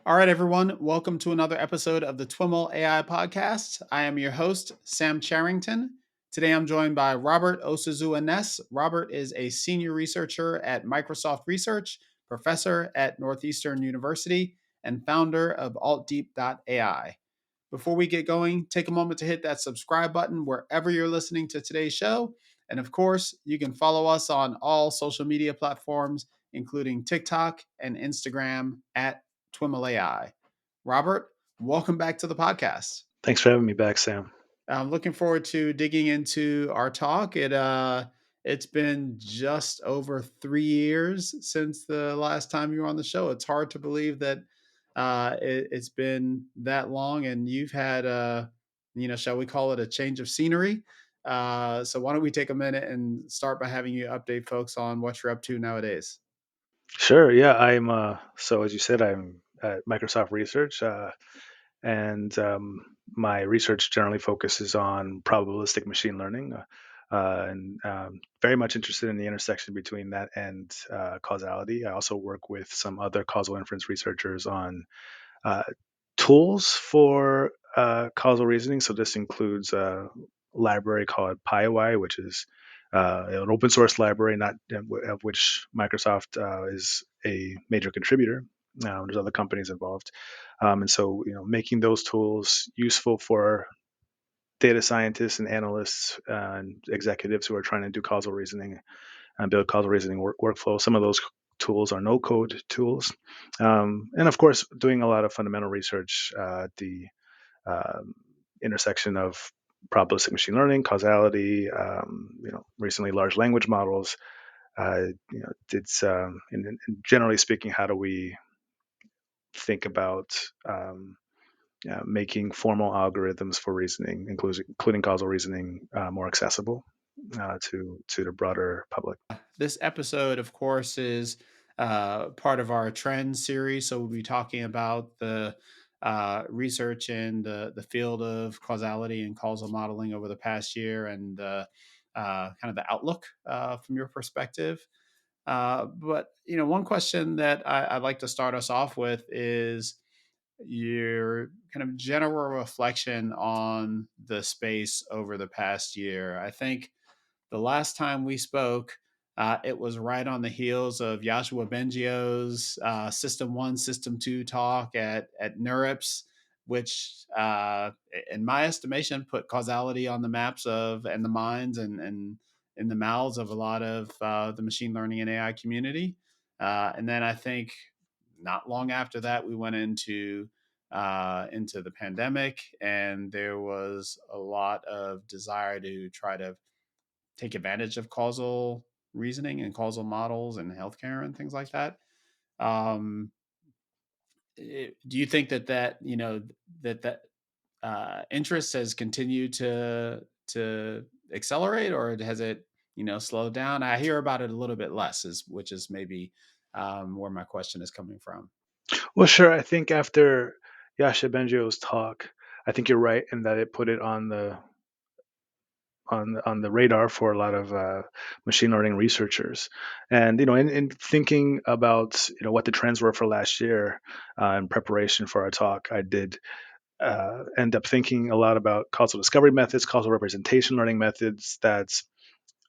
All right, everyone. Welcome to another episode of the TWiML AI podcast. I am your host, Sam Charrington. Today I'm joined by Robert Osazuwa Ness. Robert is a senior researcher at Microsoft Research, professor at Northeastern University, and founder of AltDeep.ai. Before we get going, take a moment to hit that subscribe button wherever you're listening to today's show. And of course, you can follow us on all social media platforms, including TikTok and Instagram at TWiML. Robert, welcome back to the podcast. Thanks for having me back, Sam. I'm looking forward to digging into our talk. It's been just over 3 years since the last time you were on the show. It's hard to believe that it's been that long, and you've had shall we call it a change of scenery? So why don't we take a minute and start by having you update folks on what you're up to nowadays? Sure. Yeah, I'm. So as you said, I'm at Microsoft Research, and my research generally focuses on probabilistic machine learning, and very much interested in the intersection between that and causality. I also work with some other causal inference researchers on uh, tools for causal reasoning. So this includes a library called PyY, which is an open source library, not of which Microsoft is a major contributor. There's other companies involved, and so making those tools useful for data scientists and analysts and executives who are trying to do causal reasoning and build causal reasoning workflows. Some of those tools are no code tools. And of course, doing a lot of fundamental research at the um, intersection of probabilistic machine learning, causality, recently large language models. It's generally speaking, how do we think about making formal algorithms for reasoning, including causal reasoning, more accessible to the broader public. This episode, of course, is part of our trend series. So we'll be talking about the research in the field of causality and causal modeling over the past year, and kind of the outlook from your perspective. But one question that I'd like to start us off with is your kind of general reflection on the space over the past year. I think the last time we spoke, it was right on the heels of Yoshua Bengio's System One, System Two talk at NeurIPS, which, in my estimation, put causality on the maps of and the minds and in the mouths of a lot of the machine learning and AI community. And then I think not long after that, we went into the pandemic, and there was a lot of desire to try to take advantage of causal reasoning and causal models in healthcare and things like that. Um, do you think that interest has continued to accelerate, or has it slowed down? I hear about it a little bit less, which is maybe where my question is coming from. Well, sure. I think after Yasha Bengio's talk, I think you're right in that it put it on the radar for a lot of machine learning researchers. And in thinking about what the trends were for last year in preparation for our talk, I did end up thinking a lot about causal discovery methods, causal representation learning methods that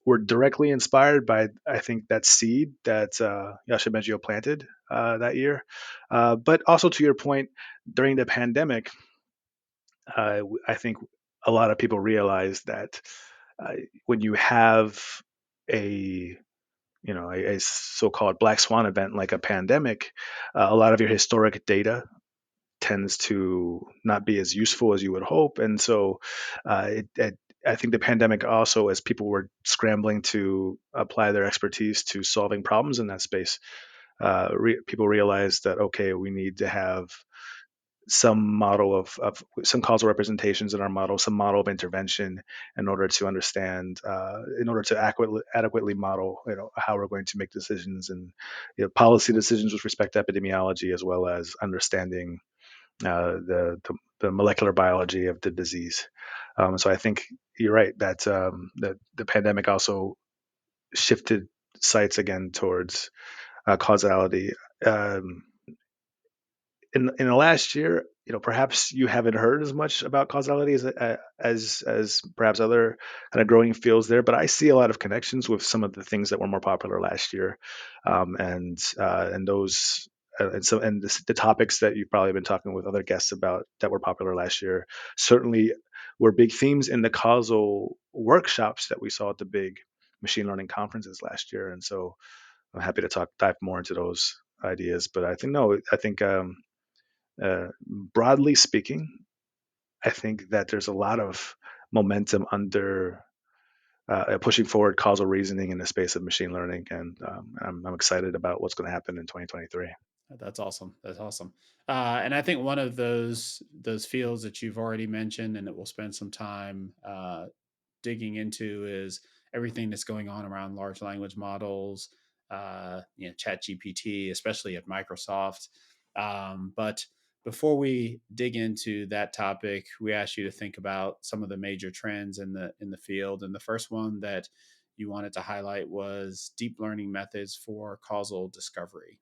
were directly inspired by, I think, that seed that Yasha Bengio planted that year. But also to your point, during the pandemic, I think a lot of people realized that uh, when you have a a so-called black swan event like a pandemic, a lot of your historic data tends to not be as useful as you would hope, and so I think the pandemic also, as people were scrambling to apply their expertise to solving problems in that space, people realized that okay, we need to have some model of some causal representations in our model, some model of intervention in order to understand, in order to adequately model, how we're going to make decisions and policy decisions with respect to epidemiology, as well as understanding the molecular biology of the disease. So I think you're right that that the pandemic also shifted sights again towards causality. Um, in the last year, perhaps you haven't heard as much about causality as perhaps other kind of growing fields there, but I see a lot of connections with some of the things that were more popular last year, and those. The topics that you've probably been talking with other guests about that were popular last year certainly were big themes in the causal workshops that we saw at the big machine learning conferences last year. And so I'm happy to dive more into those ideas. But I think no, I think broadly speaking, I think that there's a lot of momentum under pushing forward causal reasoning in the space of machine learning, and I'm excited about what's going to happen in 2023. That's awesome. That's awesome. And I think one of those fields that you've already mentioned, and that we'll spend some time digging into, is everything that's going on around large language models, Chat GPT, especially at Microsoft. But before we dig into that topic, we asked you to think about some of the major trends in the field, and the first one that you wanted to highlight was deep learning methods for causal discovery.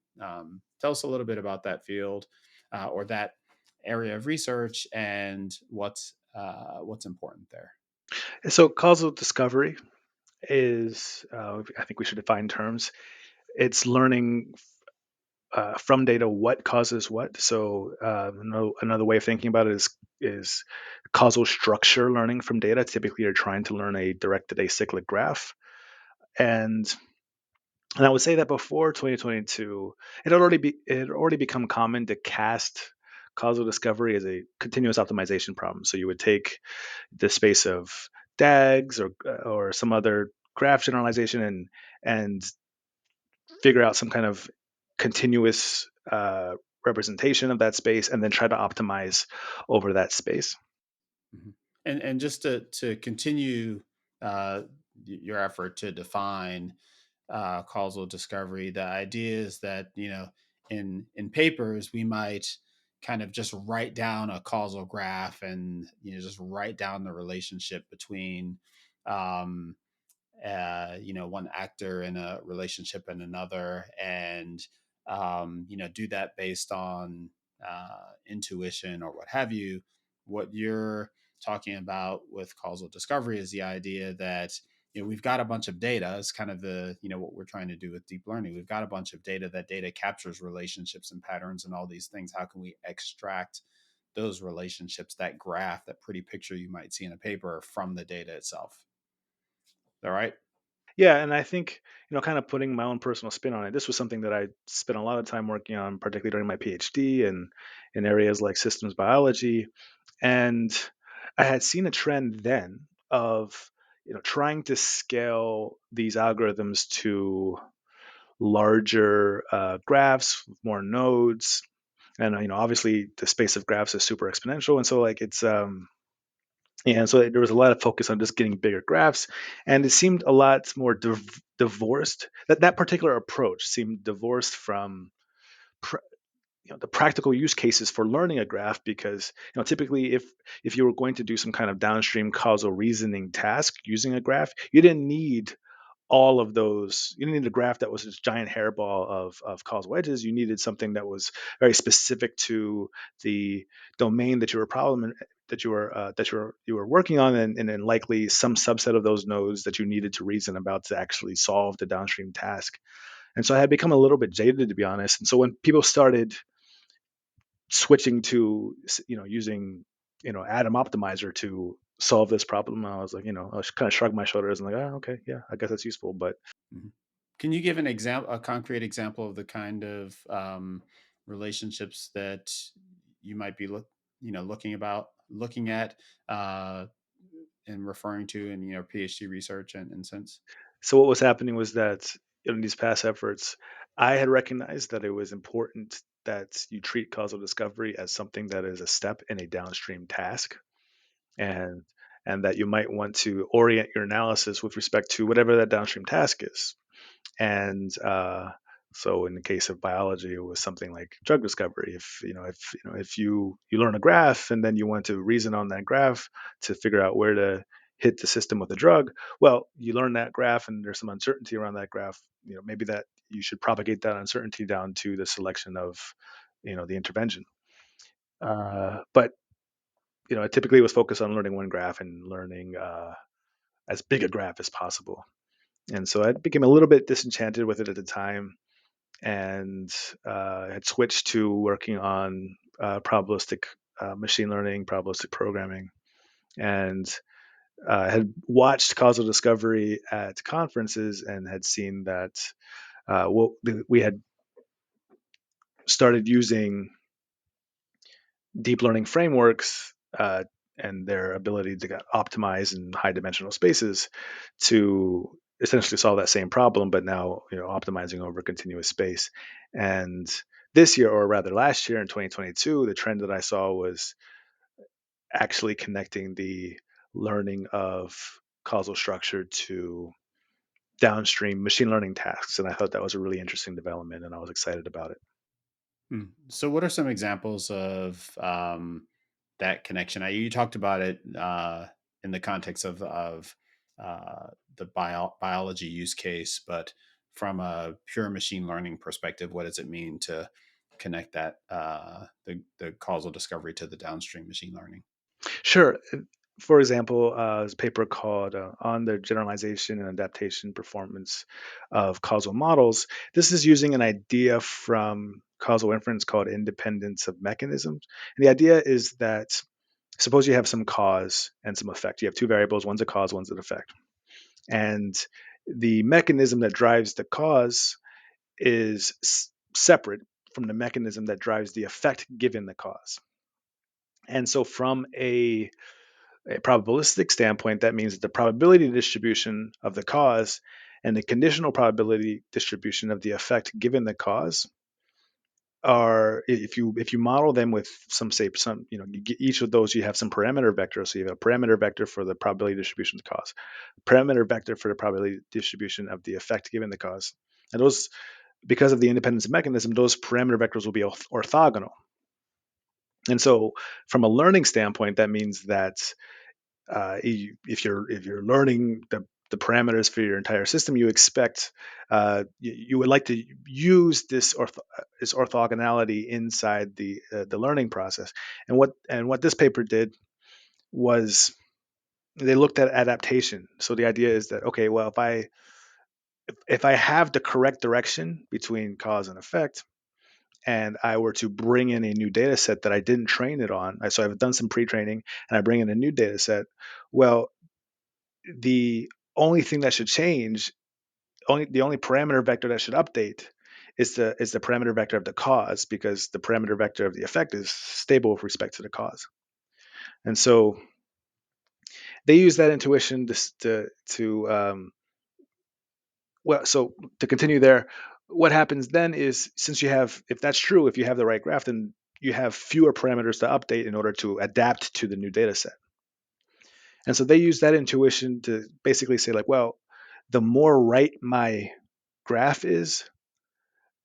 Tell us a little bit about that field or that area of research and what's important there. So causal discovery is, I think we should define terms. It's learning from data what causes what. So another way of thinking about it is causal structure learning from data. Typically, you're trying to learn a directed acyclic graph, and and I would say that before 2022, it had already become common to cast causal discovery as a continuous optimization problem. So you would take the space of DAGs or some other graph generalization and figure out some kind of continuous representation of that space and then try to optimize over that space. Mhm. And just to continue uh, your effort to define causal discovery, the idea is that in papers we might kind of just write down a causal graph and just write down the relationship between um, one actor in a relationship and another, and do that based on intuition or what have you. What you're talking about with causal discovery is the idea that we've got a bunch of data. It's kind of the what we're trying to do with deep learning. We've got a bunch of data. That data captures relationships and patterns and all these things. How can we extract those relationships, that graph, that pretty picture you might see in a paper, from the data itself? All right. Yeah, and I think, kind of putting my own personal spin on it, this was something that I spent a lot of time working on, particularly during my PhD and in areas like systems biology. And I had seen a trend then of, trying to scale these algorithms to larger graphs, with more nodes. And, obviously the space of graphs is super exponential. And so like and so there was a lot of focus on just getting bigger graphs, and it seemed a lot more divorced. That particular approach seemed divorced from pr- the practical use cases for learning a graph, because typically if you were going to do some kind of downstream causal reasoning task using a graph, you didn't need all of those. You didn't need a graph that was this giant hairball of causal wedges. You needed something that was very specific to the domain that you were you were working on, and then likely some subset of those nodes that you needed to reason about to actually solve the downstream task. And so I had become a little bit jaded, to be honest. And so when people started switching to using atom optimizer to solve this problem, I was like, I kind of shrugged my shoulders and like, oh, okay, yeah, I guess that's useful. But Mhm. Can you give an example, a concrete example of the kind of relationships that you might be looking at uh, and referring to in PhD research and since? so what was happening was that in these past efforts, I had recognized that it was important that you treat causal discovery as something that is a step in a downstream task, and and that you might want to orient your analysis with respect to whatever that downstream task is. And so in the case of biology, it was something like drug discovery. If you learn a graph and then you want to reason on that graph to figure out where to hit the system with a drug, well, you learn that graph and there's some uncertainty around that graph. Maybe that you should propagate that uncertainty down to the selection of the intervention. But it typically was focused on learning one graph and learning as big a graph as possible. And so I became a little bit disenchanted with it at the time, and had switched to working on probabilistic machine learning, probabilistic programming, and had watched causal discovery at conferences and had seen that we had started using deep learning frameworks and their ability to optimize in high dimensional spaces to essentially solve that same problem, but now optimizing over continuous space. And this year, or rather last year in 2022, the trend that I saw was actually connecting the learning of causal structure to downstream machine learning tasks. And I thought that was a really interesting development, and I was excited about it. So, what are some examples of that connection? You talked about it in the context of the biology use case, but from a pure machine learning perspective, what does it mean to connect that the causal discovery to the downstream machine learning? Sure. For example, there's a paper called On the Generalization and Adaptation Performance of Causal Models. This is using an idea from causal inference called independence of mechanisms. And the idea is that suppose you have some cause and some effect. You have two variables, one's a cause, one's an effect. And the mechanism that drives the cause is separate from the mechanism that drives the effect given the cause. And so, from a probabilistic standpoint, that means that the probability distribution of the cause and the conditional probability distribution of the effect given the cause are, if you model them with some each of those, you have some parameter vector. So you have a parameter vector for the probability distribution of the cause, parameter vector for the probability distribution of the effect given the cause. And those, because of the independence mechanism, those parameter vectors will be orthogonal. And so from a learning standpoint, that means that if you're learning the parameters for your entire system, you expect you would like to use this orthogonality inside the learning process. And what this paper did was they looked at adaptation. So the idea is that, okay, well, if I have the correct direction between cause and effect, and I were to bring in a new data set that I didn't train it on, so I've done some pre-training and I bring in a new data set, well, the only thing that should change, the only parameter vector that should update is the parameter vector of the cause, because the parameter vector of the effect is stable with respect to the cause. And so they use that intuition to well, so to continue there, what happens then is, since you have, if that's true, if you have the right graph, then you have fewer parameters to update in order to adapt to the new data set. And so they use that intuition to basically say, like, well, the more right my graph is,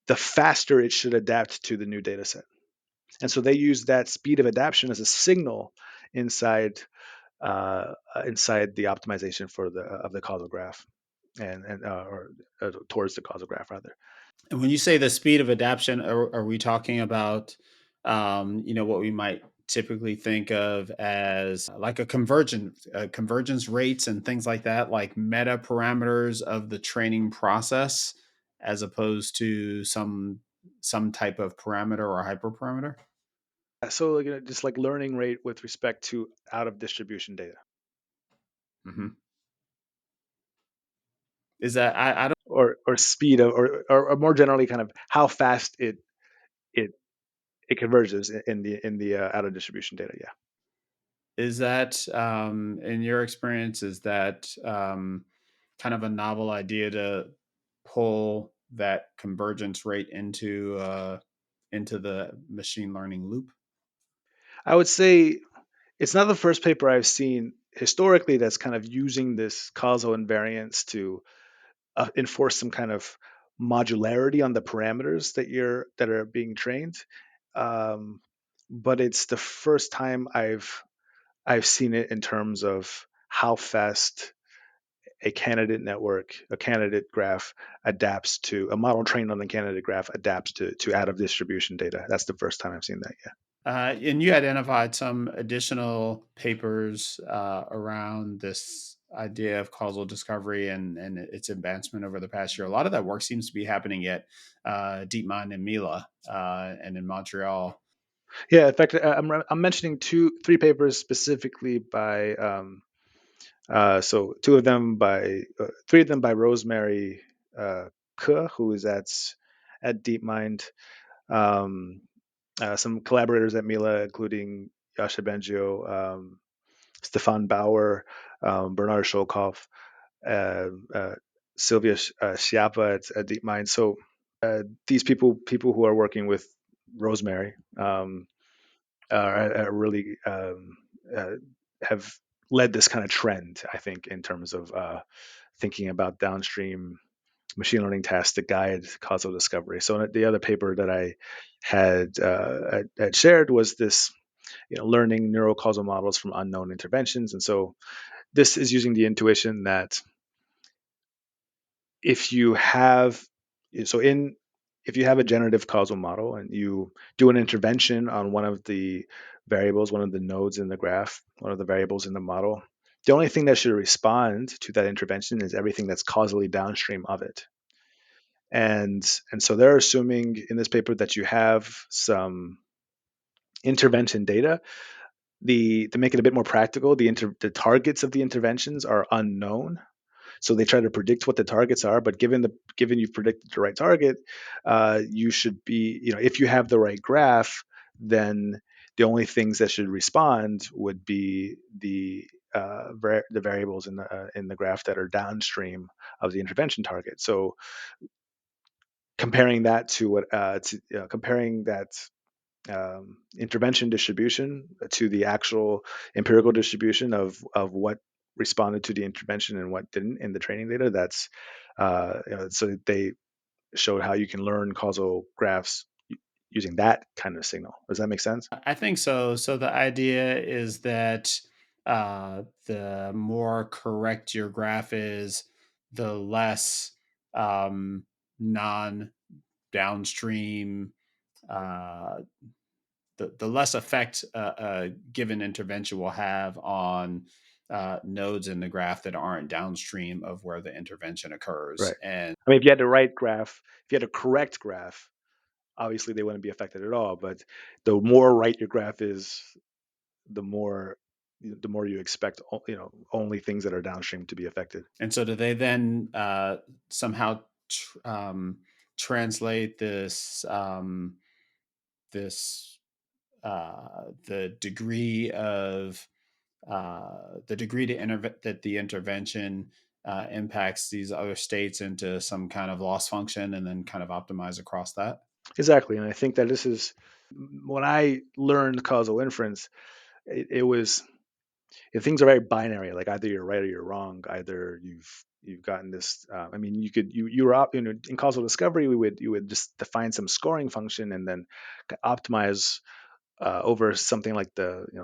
the faster it should adapt to the new data set. And so they use that speed of adaptation as a signal inside inside the optimization for the of the causal graph, and or towards the causal graph rather. And when you say the speed of adaptation, are we talking about, what we might typically think of as like a convergence rates and things like that, like meta parameters of the training process, as opposed to some type of parameter or hyperparameter? So just like learning rate with respect to out of distribution data, Hmm. Is that I don't or speed of, or more generally, kind of how fast it it converges in the out of distribution data. Yeah. is that in your experience, is that kind of a novel idea to pull that convergence rate into the machine learning loop? I would say it's not the first paper I've seen historically that's kind of using this causal invariance to enforce some kind of modularity on the parameters that are being trained. Um, but it's the first time I've seen it in terms of how fast a candidate graph adapts to a model trained on the candidate graph adapts to out of distribution data. That's the first time I've seen that. Yeah. And you identified some additional papers around this idea of causal discovery and its advancement over the past year. A lot of that work seems to be happening at DeepMind and Mila and in Montreal. Yeah, in fact, I'm mentioning three papers specifically by so two of them by three of them by Rosemary Ke, who is at DeepMind. Um, some collaborators at Mila, including Yasha Bengio, Stefan Bauer, Bernard Scholkopf, uh, uh, Sylvia Schiappa at DeepMind. So these people who are working with Rosemary, are really uh, have led this kind of trend, I think, in terms of thinking about downstream machine learning tasks to guide causal discovery. So the other paper that I had shared was this, learning neurocausal models from unknown interventions. And so this is using the intuition that if you have so in if you have a generative causal model and you do an intervention on one of the variables, one of the nodes in the graph, one of the variables in the model, the only thing that should respond to that intervention is everything that's causally downstream of it. And so they're assuming in this paper that you have some intervention data. To make it a bit more practical, the targets of the interventions are unknown. So they try to predict what the targets are, but given you've predicted the right target, you should be, if you have the right graph, then the only things that should respond would be the variables in the graph that are downstream of the intervention target. So comparing that to what comparing that intervention distribution to the actual empirical distribution of what responded to the intervention and what didn't in the training data. So they showed how you can learn causal graphs using that kind of signal. Does that make sense? I think so. So the idea is that the more correct your graph is, the less non downstream uh, the less effect a given intervention will have on nodes in the graph that aren't downstream of where the intervention occurs. Right. And I mean, if you had the right graph, if you had a correct graph, obviously they wouldn't be affected at all. But the more right your graph is, the more you expect, only things that are downstream to be affected. and so do they then somehow translate this the degree of the degree that the intervention impacts these other states into some kind of loss function and then kind of optimize across that? Exactly, and I think that this is when I learned causal inference. It was things are very binary. Like either you're right or you're wrong. Either you've gotten this. I mean, you were in causal discovery. You would just define some scoring function and then optimize over something like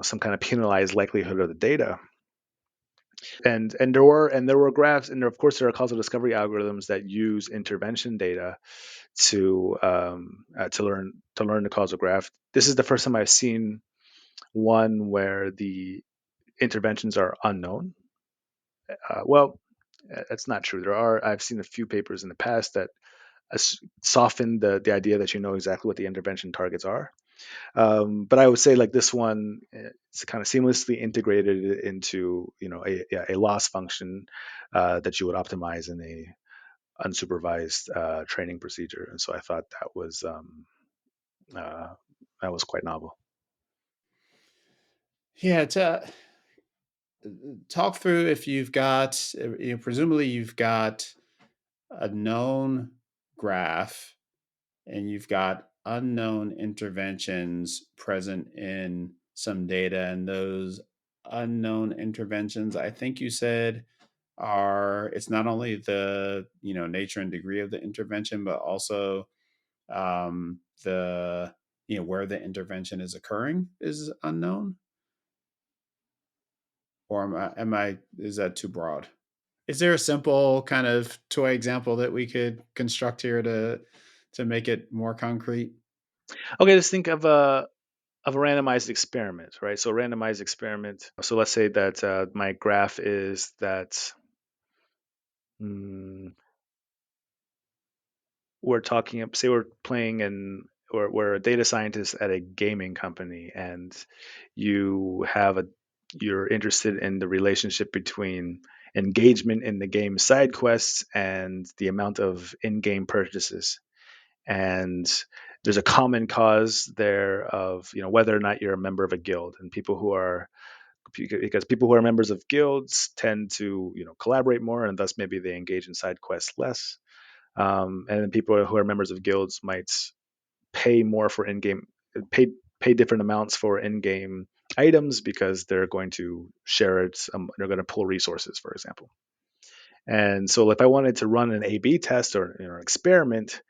some kind of penalized likelihood of the data. And there were graphs, and of course there are causal discovery algorithms that use intervention data to learn the causal graph. This is the first time I've seen one where the interventions are unknown. Well, that's not true. I've seen a few papers in the past that soften the idea that you know exactly what the intervention targets are. But I would say like this one, it's kind of seamlessly integrated into a loss function that you would optimize in a unsupervised training procedure. And so I thought uh, that was quite novel. Yeah, to talk through if you've got, presumably you've got a known graph and you've got unknown interventions present in some data, and those unknown interventions, I think you said, are it's not only the nature and degree of the intervention, but also the where the intervention is occurring is unknown. Or am I is that too broad? Is there a simple kind of toy example that we could construct here to make it more concrete? Okay, let's think of of a randomized experiment, right? So randomized experiment. So let's say that my graph is that mm, we're talking. Say we're playing in, or we're a data scientist at a gaming company, and you have a you're interested in the relationship between engagement in the game side quests and the amount of in-game purchases. And there's a common cause there of whether or not you're a member of a guild, and people who are because people who are members of guilds tend to collaborate more, and thus maybe they engage in side quests less. And then people who are members of guilds might pay more for in-game pay pay different amounts for in-game items because they're going to share it. They're going to pull resources, for example. And so, if I wanted to run an A/B test or an experiment,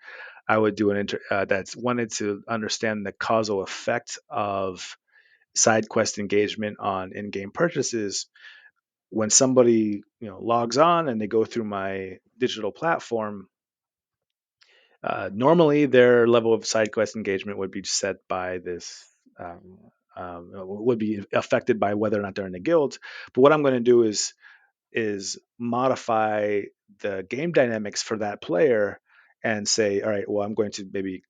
I would do that's wanted to understand the causal effect of side quest engagement on in-game purchases. When somebody logs on and they go through my digital platform, normally their level of side quest engagement would be set by this. Would be affected by whether or not they're in a guild. But what I'm going to do is modify the game dynamics for that player and say, all right, well, I'm going to maybe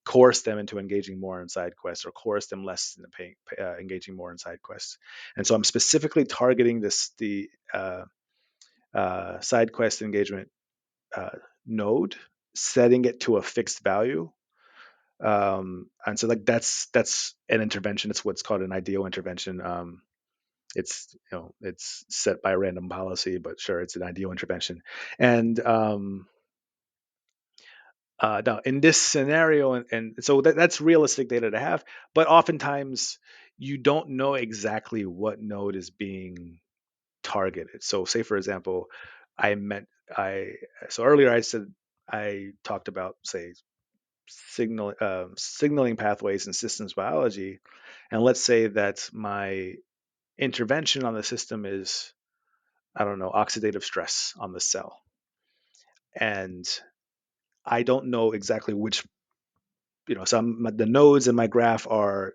coerce them into engaging more in side quests, or coerce them less into engaging more in side quests. And so I'm specifically targeting the side quest engagement uh, node, setting it to a fixed value. And so, like, that's an intervention. It's what's called an ideal intervention. It's set by random policy, but sure, it's an ideal intervention. And now, in this scenario, and so that's realistic data to have, but oftentimes you don't know exactly what node is being targeted. So, say for example, I meant I so earlier I talked about, say, signaling pathways in systems biology, and let's say that my intervention on the system is, I don't know, oxidative stress on the cell, and I don't know exactly which some the nodes in my graph are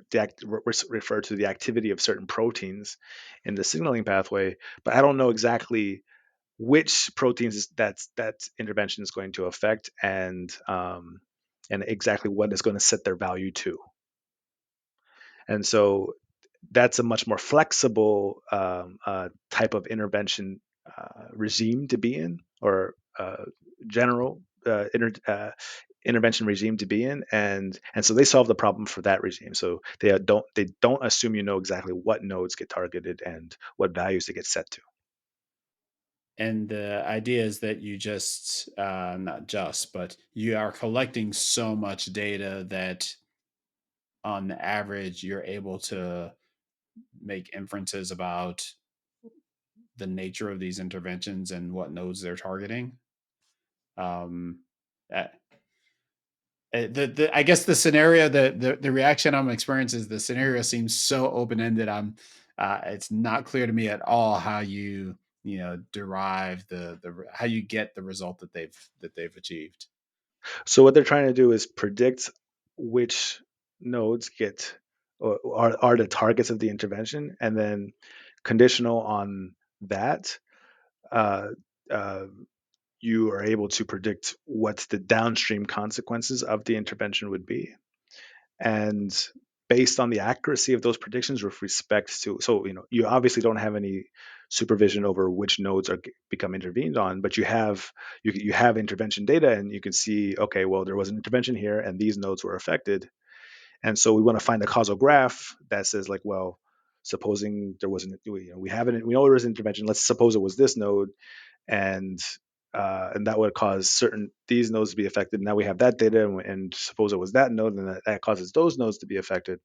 refer to the activity of certain proteins in the signaling pathway, but I don't know exactly which proteins that intervention is going to affect, and exactly what is going to set their value to. And so that's a much more flexible type of intervention regime to be in, or general intervention regime to be in, and so they solve the problem for that regime. So they don't assume exactly what nodes get targeted and what values they get set to. And the idea is that you just, not just, but you are collecting so much data that on the average, you're able to make inferences about the nature of these interventions and what nodes they're targeting. Um, uh, I guess the scenario, the reaction I'm experiencing is the scenario seems so open ended. It's not clear to me at all how derive how you get the result that they've achieved. So what they're trying to do is predict which nodes get, or are the targets of the intervention, and then conditional on that, uh, uh, you are able to predict what the downstream consequences of the intervention would be. And based on the accuracy of those predictions with respect to, so you obviously don't have any supervision over which nodes are become intervened on, but you have intervention data, and you can see, okay, well, there was an intervention here and these nodes were affected. And so we want to find a causal graph that says, like, well, supposing there wasn't, we know there was an intervention, let's suppose it was this node, and and that would cause certain these nodes to be affected. Now we have that data, and suppose it was that node, and that causes those nodes to be affected.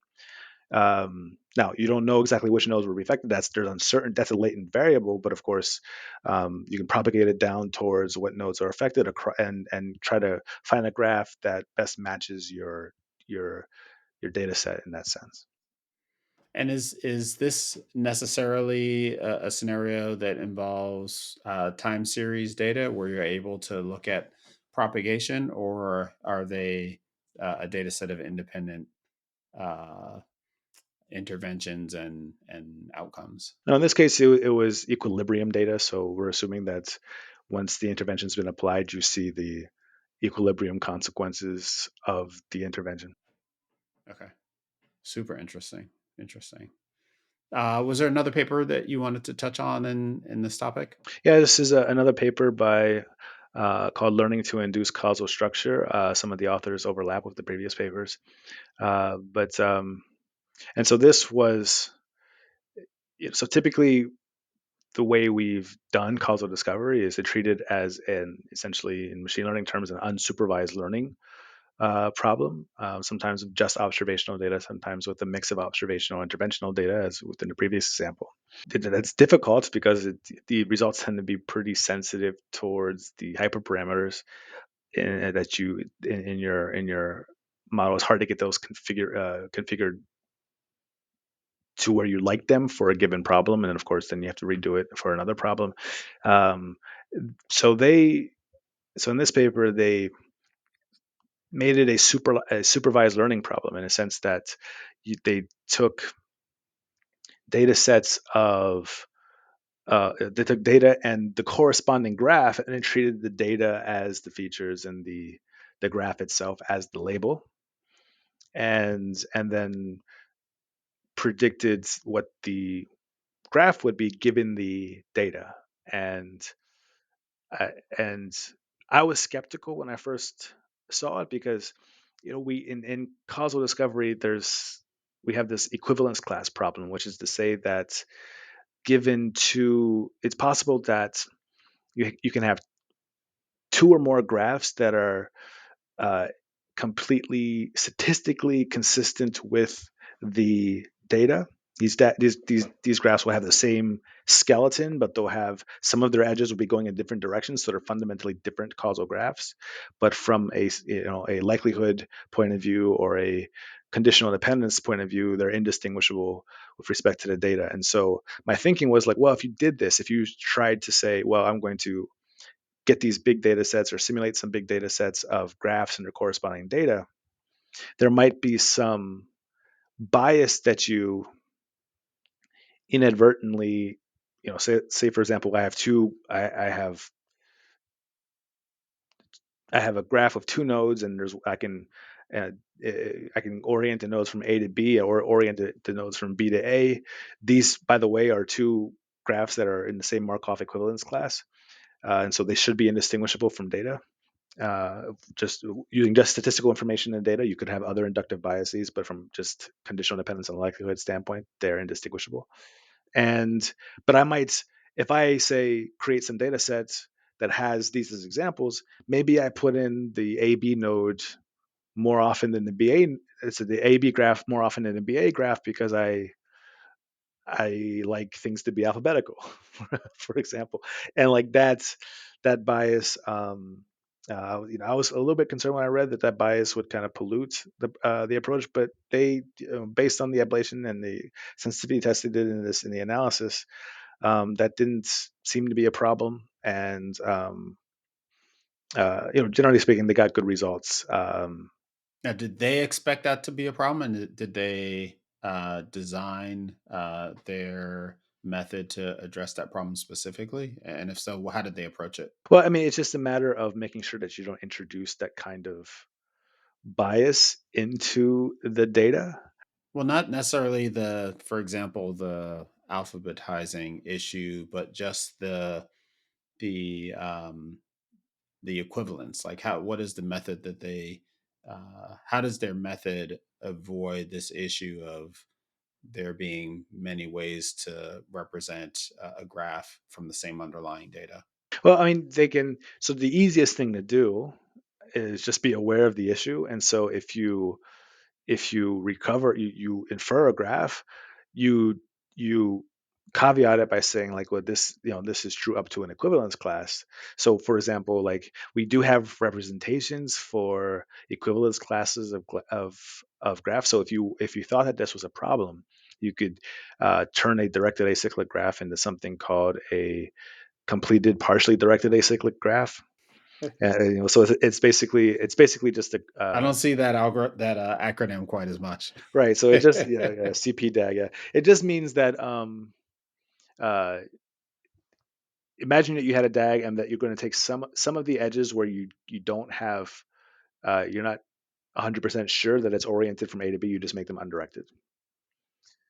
Now you don't know exactly which nodes will be affected. There's uncertain. That's a latent variable, but of course, you can propagate it down towards what nodes are affected, and try to find a graph that best matches your your data set in that sense. And is this necessarily a scenario that involves time series data where you're able to look at propagation, or are they a data set of independent? Uh, interventions and outcomes. Now, in this case, it was equilibrium data. So we're assuming that once the intervention's been applied, you see the equilibrium consequences of the intervention. Okay, super interesting. Interesting. Was there another paper that you wanted to touch on in this topic? Yeah, this is another paper by called "Learning to Induce Causal Structure." Some of the authors overlap with the previous papers, but and so this was so typically the way we've done causal discovery is to treat it as an essentially in machine learning terms an unsupervised learning problem, sometimes with just observational data, sometimes with a mix of observational and interventional data, as within the previous example. That's difficult because the results tend to be pretty sensitive towards the hyperparameters that you in your model. It's hard to get those configured to where you like them for a given problem, and then of course then you have to redo it for another problem. Um, so they so in this paper they made it a supervised learning problem in a sense that they took data sets of they took data and the corresponding graph and then treated the data as the features and the graph itself as the label, and then predicted what the graph would be given the data. And I, and I was skeptical when I first saw it because we in causal discovery we have this equivalence class problem, which is to say that given two it's possible that you can have two or more graphs that are uh, completely statistically consistent with the data. These graphs will have the same skeleton, but they'll have some of their edges will be going in different directions, so they're fundamentally different causal graphs. But from a likelihood point of view or a conditional dependence point of view, they're indistinguishable with respect to the data. And so my thinking was like, well, if you did this, if you tried to say, well, I'm going to get these big data sets or simulate some big data sets of graphs and their corresponding data, there might be some bias that you inadvertently, say for example, I have a graph of two nodes, and uh, I can orient the nodes from A to B or orient the nodes from B to A. These, by the way, are two graphs that are in the same Markov equivalence class, and so they should be indistinguishable from data. Just using just statistical information and data, you could have other inductive biases, but from just conditional dependence and likelihood standpoint, they're indistinguishable. And but I might, if I say create some data sets that has these as examples, maybe I put in the AB node more often than the BA, so the AB graph more often than the BA graph because I like things to be alphabetical, for example, and like that bias. I was a little bit concerned when I read that bias would kind of pollute the approach, but they, based on the ablation and the sensitivity test they did in the analysis, that didn't seem to be a problem, and generally speaking, they got good results. Now, did they expect that to be a problem, and did they design their method to address that problem specifically? And if so, how did they approach it? Well, I mean, it's just a matter of making sure that you don't introduce that kind of bias into the data. Well, not necessarily for example, the alphabetizing issue, but just the the equivalence. Like, what is the method that how does their method avoid this issue of there being many ways to represent a graph from the same underlying data? Well, I mean, they can. So the easiest thing to do is just be aware of the issue. And so if you recover, you infer a graph, you you caveat it by saying like, well, this is true up to an equivalence class. So for example, like we do have representations for equivalence classes of graphs. So if you thought that this was a problem, you could turn a directed acyclic graph into something called a completed partially directed acyclic graph. So it's basically just a I don't see that acronym quite as much. right. So it just yeah, CPDAG. Yeah, it just means that uh, imagine that you had a DAG and that you're going to take some of the edges where you don't have you're not 100% sure that it's oriented from A to B. You just make them undirected.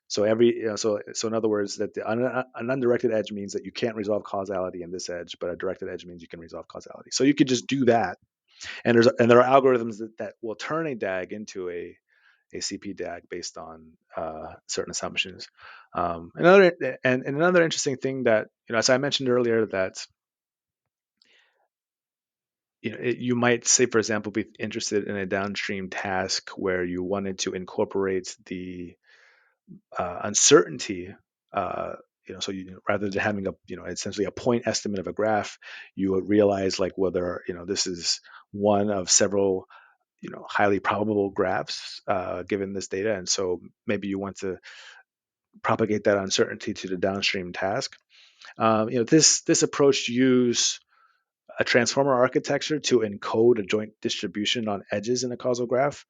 So so in other words, that an undirected edge means that you can't resolve causality in this edge, but a directed edge means you can resolve causality. So you could just do that, and there are algorithms that will turn a DAG into a CP DAG based on certain assumptions. Another interesting thing that as I mentioned earlier, that you might say, for example, be interested in a downstream task where you wanted to incorporate the uncertainty. Uh, so rather than having essentially a point estimate of a graph, you would realize like whether this is one of several highly probable graphs given this data, and so maybe you want to propagate that uncertainty to the downstream task. This approach use a transformer architecture to encode a joint distribution on edges in a causal graph.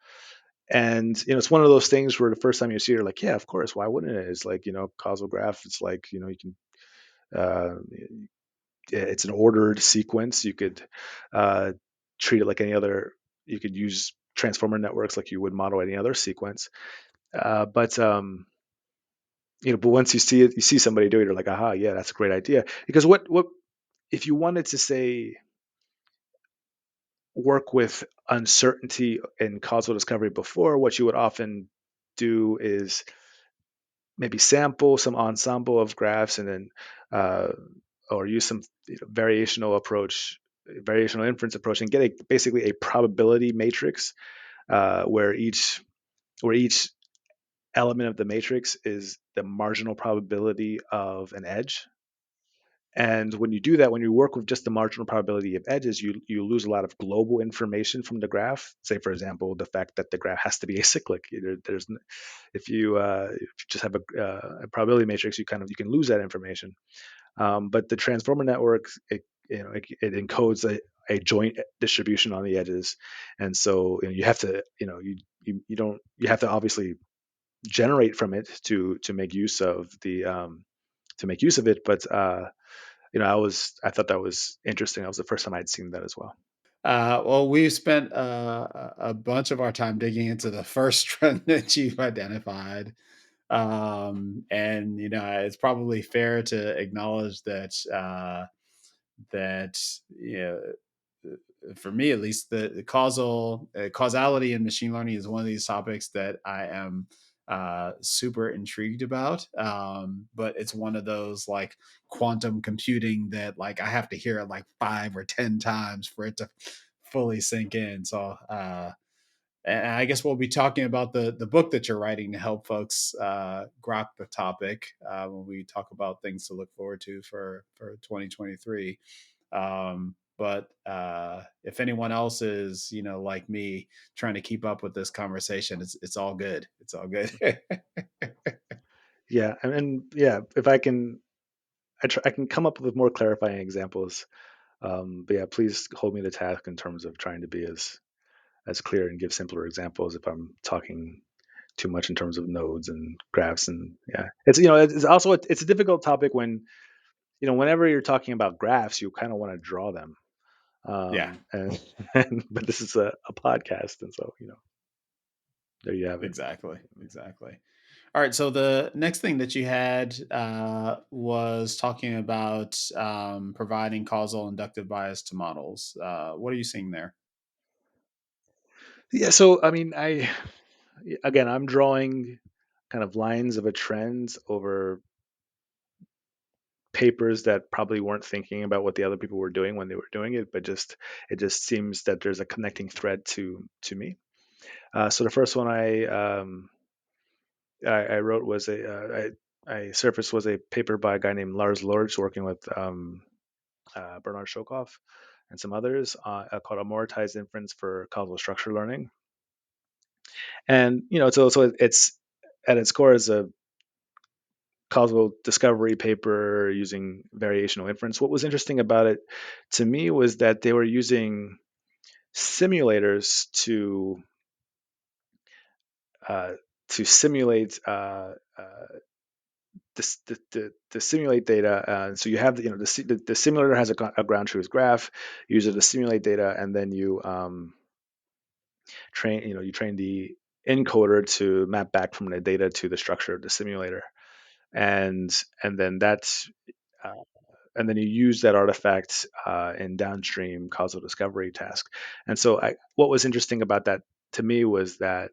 And it's one of those things where the first time you see it, you're like, yeah, of course, why wouldn't it? It's like causal graph. It's like you can uh, it's an ordered sequence. You could uh, treat it like any other. You could use transformer networks like you would model any other sequence. But once you see it, you see somebody do it, you're like, aha, yeah, that's a great idea. Because what if you wanted to say work with uncertainty in causal discovery before, what you would often do is maybe sample some ensemble of graphs and then uh, or use some variational inference approach, and get basically a probability matrix where each element of the matrix is the marginal probability of an edge. And when you do that, when you work with just the marginal probability of edges, you lose a lot of global information from the graph. Say, for example, the fact that the graph has to be acyclic. If you just have a probability matrix, you can lose that information. But the transformer network, it encodes a joint distribution on the edges, and so you have to you don't you have to obviously generate from it to make use of the to make use of it. But I thought that was interesting. That was the first time I'd seen that as well. Well, we've spent a bunch of our time digging into the first trend that you've identified. And it's probably fair to acknowledge that you know, for me at least, the causality in machine learning is one of these topics that I am super intrigued about. But it's one of those like quantum computing that like I have to hear it like 5 or 10 times for it to fully sink in. So and I guess we'll be talking about the book that you're writing to help folks grok the topic when we talk about things to look forward to for 2023. But if anyone else is like me trying to keep up with this conversation, it's all good. It's all good. Yeah, and yeah, if I can, I can come up with more clarifying examples. But yeah, please hold me to task in terms of trying to be as clear and give simpler examples if I'm talking too much in terms of nodes and graphs. And yeah, it's also it's a difficult topic when whenever you're talking about graphs, you kind of want to draw them. Yeah, But this is a podcast, and so there you have it. exactly, exactly. All right. So the next thing that you had was talking about providing causal inductive bias to models. What are you seeing there? Yeah, so I mean, again, I'm drawing kind of lines of a trend over papers that probably weren't thinking about what the other people were doing when they were doing it, but it just seems that there's a connecting thread to me. So the first one I wrote was I surfaced was a paper by a guy named Lars Lords working with Bernard Shokoff and some others called Amortized Inference for Causal Structure Learning. And so it's at its core is causal discovery paper using variational inference. What was interesting about it to me was that they were using simulators uh, to simulate the simulate data. So you have the simulator has a ground truth graph. You use it to simulate data, and then you train the encoder to map back from the data to the structure of the simulator, and and then that's uh, and then you use that artifact in downstream causal discovery task. And so, what was interesting about that to me was that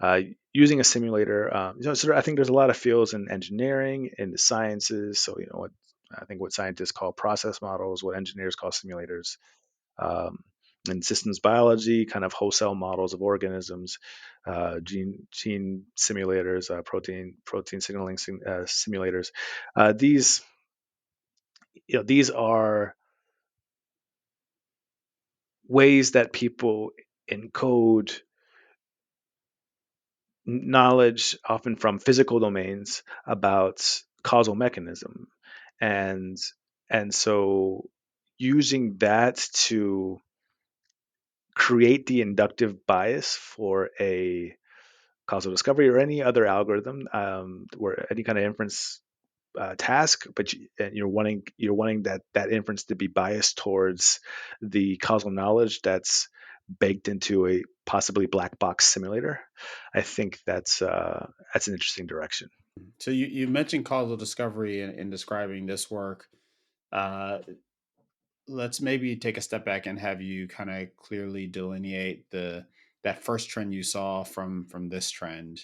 uh, using a simulator, I think there's a lot of fields in engineering, in the sciences. So, what I think what scientists call process models, what engineers call simulators. Um, in systems biology, kind of wholesale models of organisms, gene simulators, protein signaling simulators. These these are ways that people encode knowledge, often from physical domains, about causal mechanism, and so using that to create the inductive bias for a causal discovery or any other algorithm, or any kind of inference task, but and you're wanting that inference to be biased towards the causal knowledge that's baked into a possibly black box simulator. I think that's an interesting direction. So you mentioned causal discovery in describing this work. Uh, let's maybe take a step back and have you kind of clearly delineate the that first trend you saw from this trend.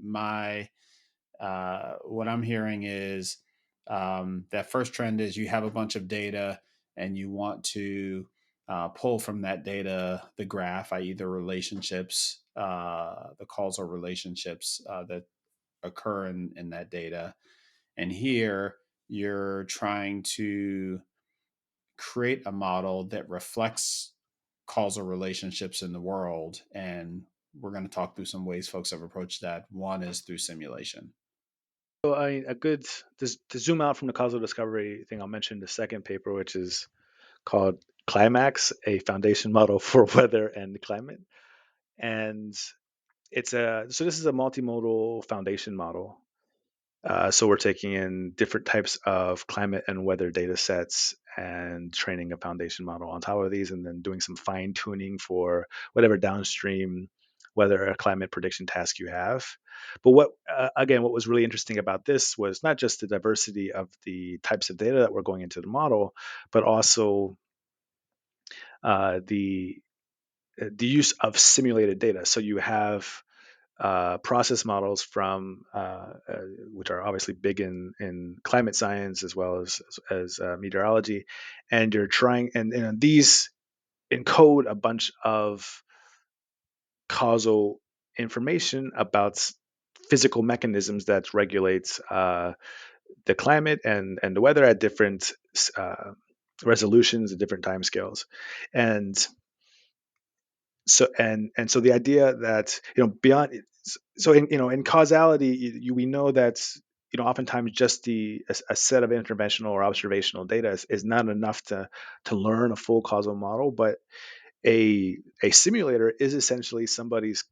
My What I'm hearing is that first trend is you have a bunch of data and you want to pull from that data the graph, i.e., the relationships, the causal relationships that occur in that data. And here you're trying to create a model that reflects causal relationships in the world. And we're going to talk through some ways folks have approached that. One is through simulation. So a good to zoom out from the causal discovery thing, I'll mention the second paper, which is called Climax, a foundation model for weather and climate. And this is a multimodal foundation model. So we're taking in different types of climate and weather data sets and training a foundation model on top of these, and then doing some fine tuning for whatever downstream weather or climate prediction task you have. But what was really interesting about this was not just the diversity of the types of data that were going into the model, but also the use of simulated data. So you have process models from which are obviously big in climate science as well as meteorology, and you're trying and these encode a bunch of causal information about physical mechanisms that regulate the climate and the weather at different uh, resolutions and different timescales. And so the idea that beyond so in causality we know that oftentimes just a set of interventional or observational data is not enough to learn a full causal model, but a simulator is essentially somebody's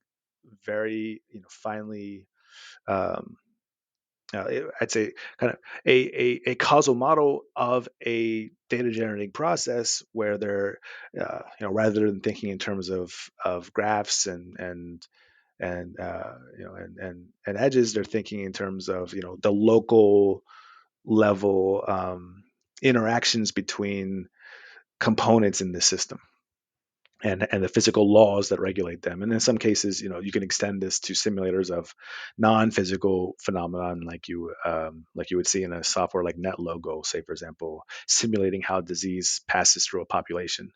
very finely um, I'd say kind of a causal model of a data generating process where they're rather than thinking in terms of graphs and edges, they're thinking in terms of the local level interactions between components in the system and the physical laws that regulate them. And in some cases, you can extend this to simulators of non-physical phenomenon, like you would see in a software like NetLogo, say for example, simulating how disease passes through a population,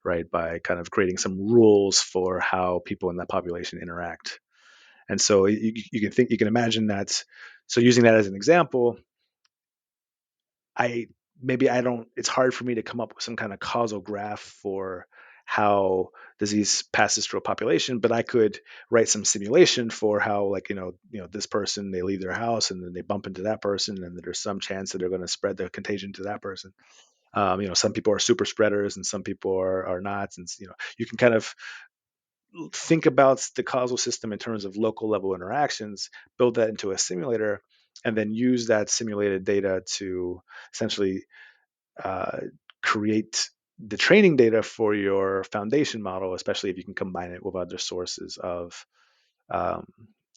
right, by kind of creating some rules for how people in that population interact. And so you can imagine that. So using that as an example, I maybe I don't. It's hard for me to come up with some kind of causal graph for how disease passes through a population, but I could write some simulation for how, like, this person, they leave their house and then they bump into that person, and there's some chance that they're going to spread the contagion to that person. Some people are super spreaders and some people are not, and you can kind of think about the causal system in terms of local level interactions, build that into a simulator, and then use that simulated data to essentially uh, create the training data for your foundation model, especially if you can combine it with other sources um,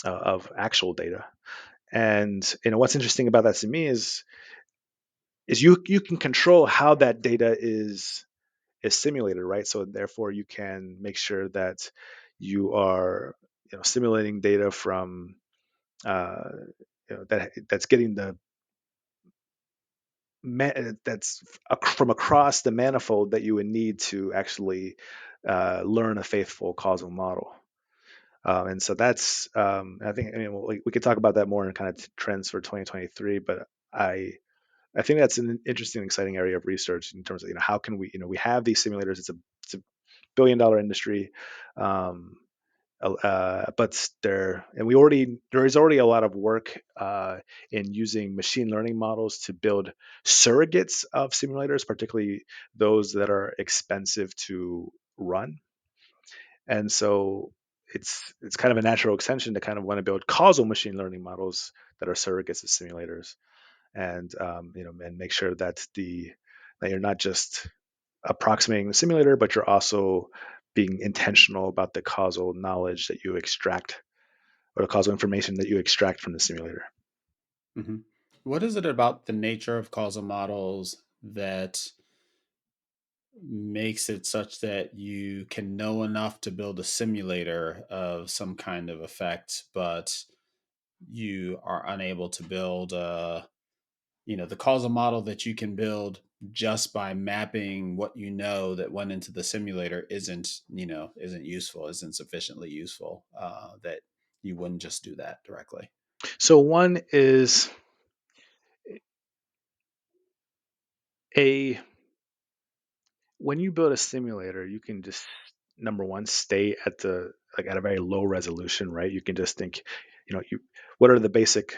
of actual data. And what's interesting about that to me is you can control how that data is simulated, right? So therefore, you can make sure that you are simulating data from uh, that's getting that's from across the manifold that you would need to actually learn a faithful causal model. And so that's I think, we could talk about that more in kind of trends for 2023, but I I think that's an interesting, exciting area of research in terms of how can we we have these simulators. It's a billion-dollar industry, um, but there is already a lot of work in using machine learning models to build surrogates of simulators, particularly those that are expensive to run. And so it's kind of a natural extension to kind of want to build causal machine learning models that are surrogates of simulators, and and make sure that you're not just approximating the simulator, but you're also being intentional about the causal knowledge that you extract, or the causal information that you extract from the simulator. Hmm. What is it about the nature of causal models that makes it such that you can know enough to build a simulator of some kind of effect, but you are unable to build the causal model that you can build just by mapping what you know that went into the simulator isn't useful, isn't sufficiently useful, that you wouldn't just do that directly. So one is a when you build a simulator, you can just, number one, stay at at a very low resolution, right? You can just think, you what are the basic,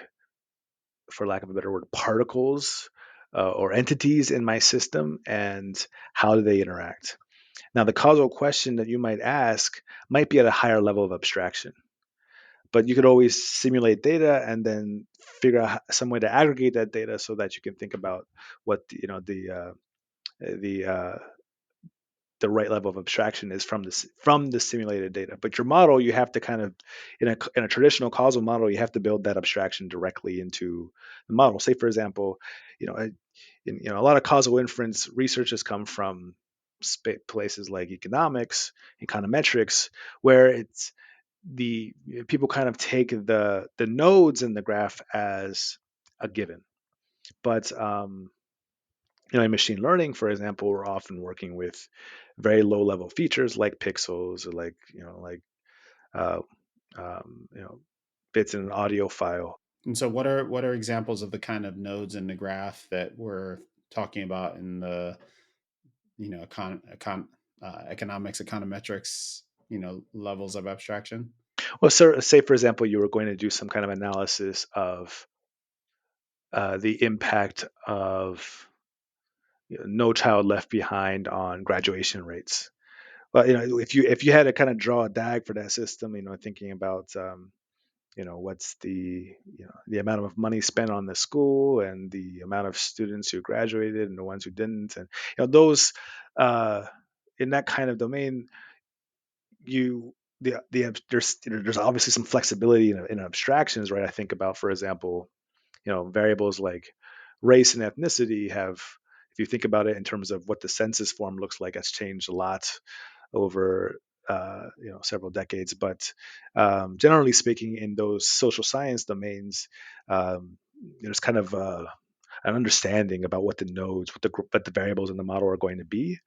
for lack of a better word, particles or entities in my system, and how do they interact? Now, the causal question that you might ask might be at a higher level of abstraction, but you could always simulate data and then figure out some way to aggregate that data so that you can think about what the the right level of abstraction is from the simulated data. But your model, you have to kind of, in a traditional causal model, you have to build that abstraction directly into the model. Say, for example, you know, a lot of causal inference research has come from places like economics, econometrics, where it's the people kind of take the nodes in the graph as a given. But in machine learning, for example, we're often working with very low level features like pixels, or like uh, you know bits in an audio file. And so what are examples of the kind of nodes in the graph that we're talking about in the economics, econometrics, levels of abstraction? Well, so, say for example, you were going to do some kind of analysis of the impact of No Child Left Behind on graduation rates. Well, if you had to kind of draw a DAG for that system, thinking about what's the amount of money spent on the school and the amount of students who graduated and the ones who didn't, and those uh, in that kind of domain, you there's obviously some flexibility in abstractions, right? I think about, for example, variables like race and ethnicity have, if you think about it in terms of what the census form looks like, it's changed a lot over several decades. But generally speaking, in those social science domains, um, there's kind of an understanding about what the nodes, what the variables in the model are going to be.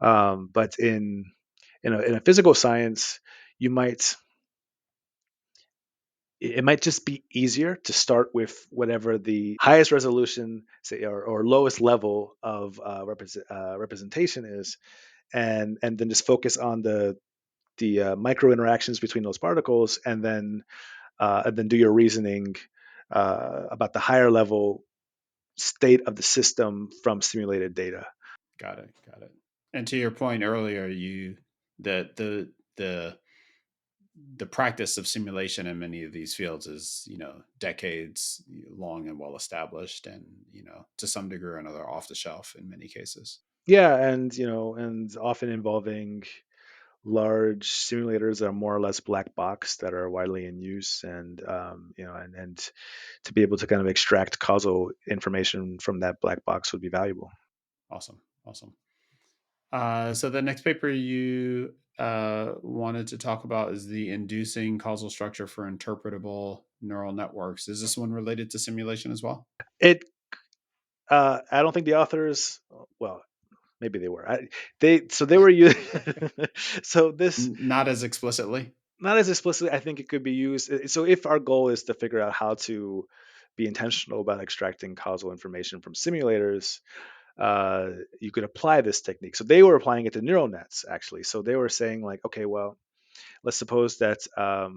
But in a physical science, you might it might just be easier to start with whatever the highest resolution, say, or lowest level of representation is, and then just focus on the micro interactions between those particles, and then do your reasoning about the higher level state of the system from simulated data. Got it. Got it. And to your point earlier, the the practice of simulation in many of these fields is, decades long and well established, and to some degree or another off the shelf in many cases. Yeah, and and often involving large simulators that are more or less black box that are widely in use, and and to be able to kind of extract causal information from that black box would be valuable. Awesome. Awesome. So the next paper you wanted to talk about is the inducing causal structure for interpretable neural networks. Is this one related to simulation as well? It I don't think the authors, well, maybe they were. They were using so this Not as explicitly. not as explicitly. I think it could be used. So if our goal is to figure out how to be intentional about extracting causal information from simulators, you could apply this technique. So they were applying it to neural nets actually. So they were saying like, okay, well, let's suppose that uh,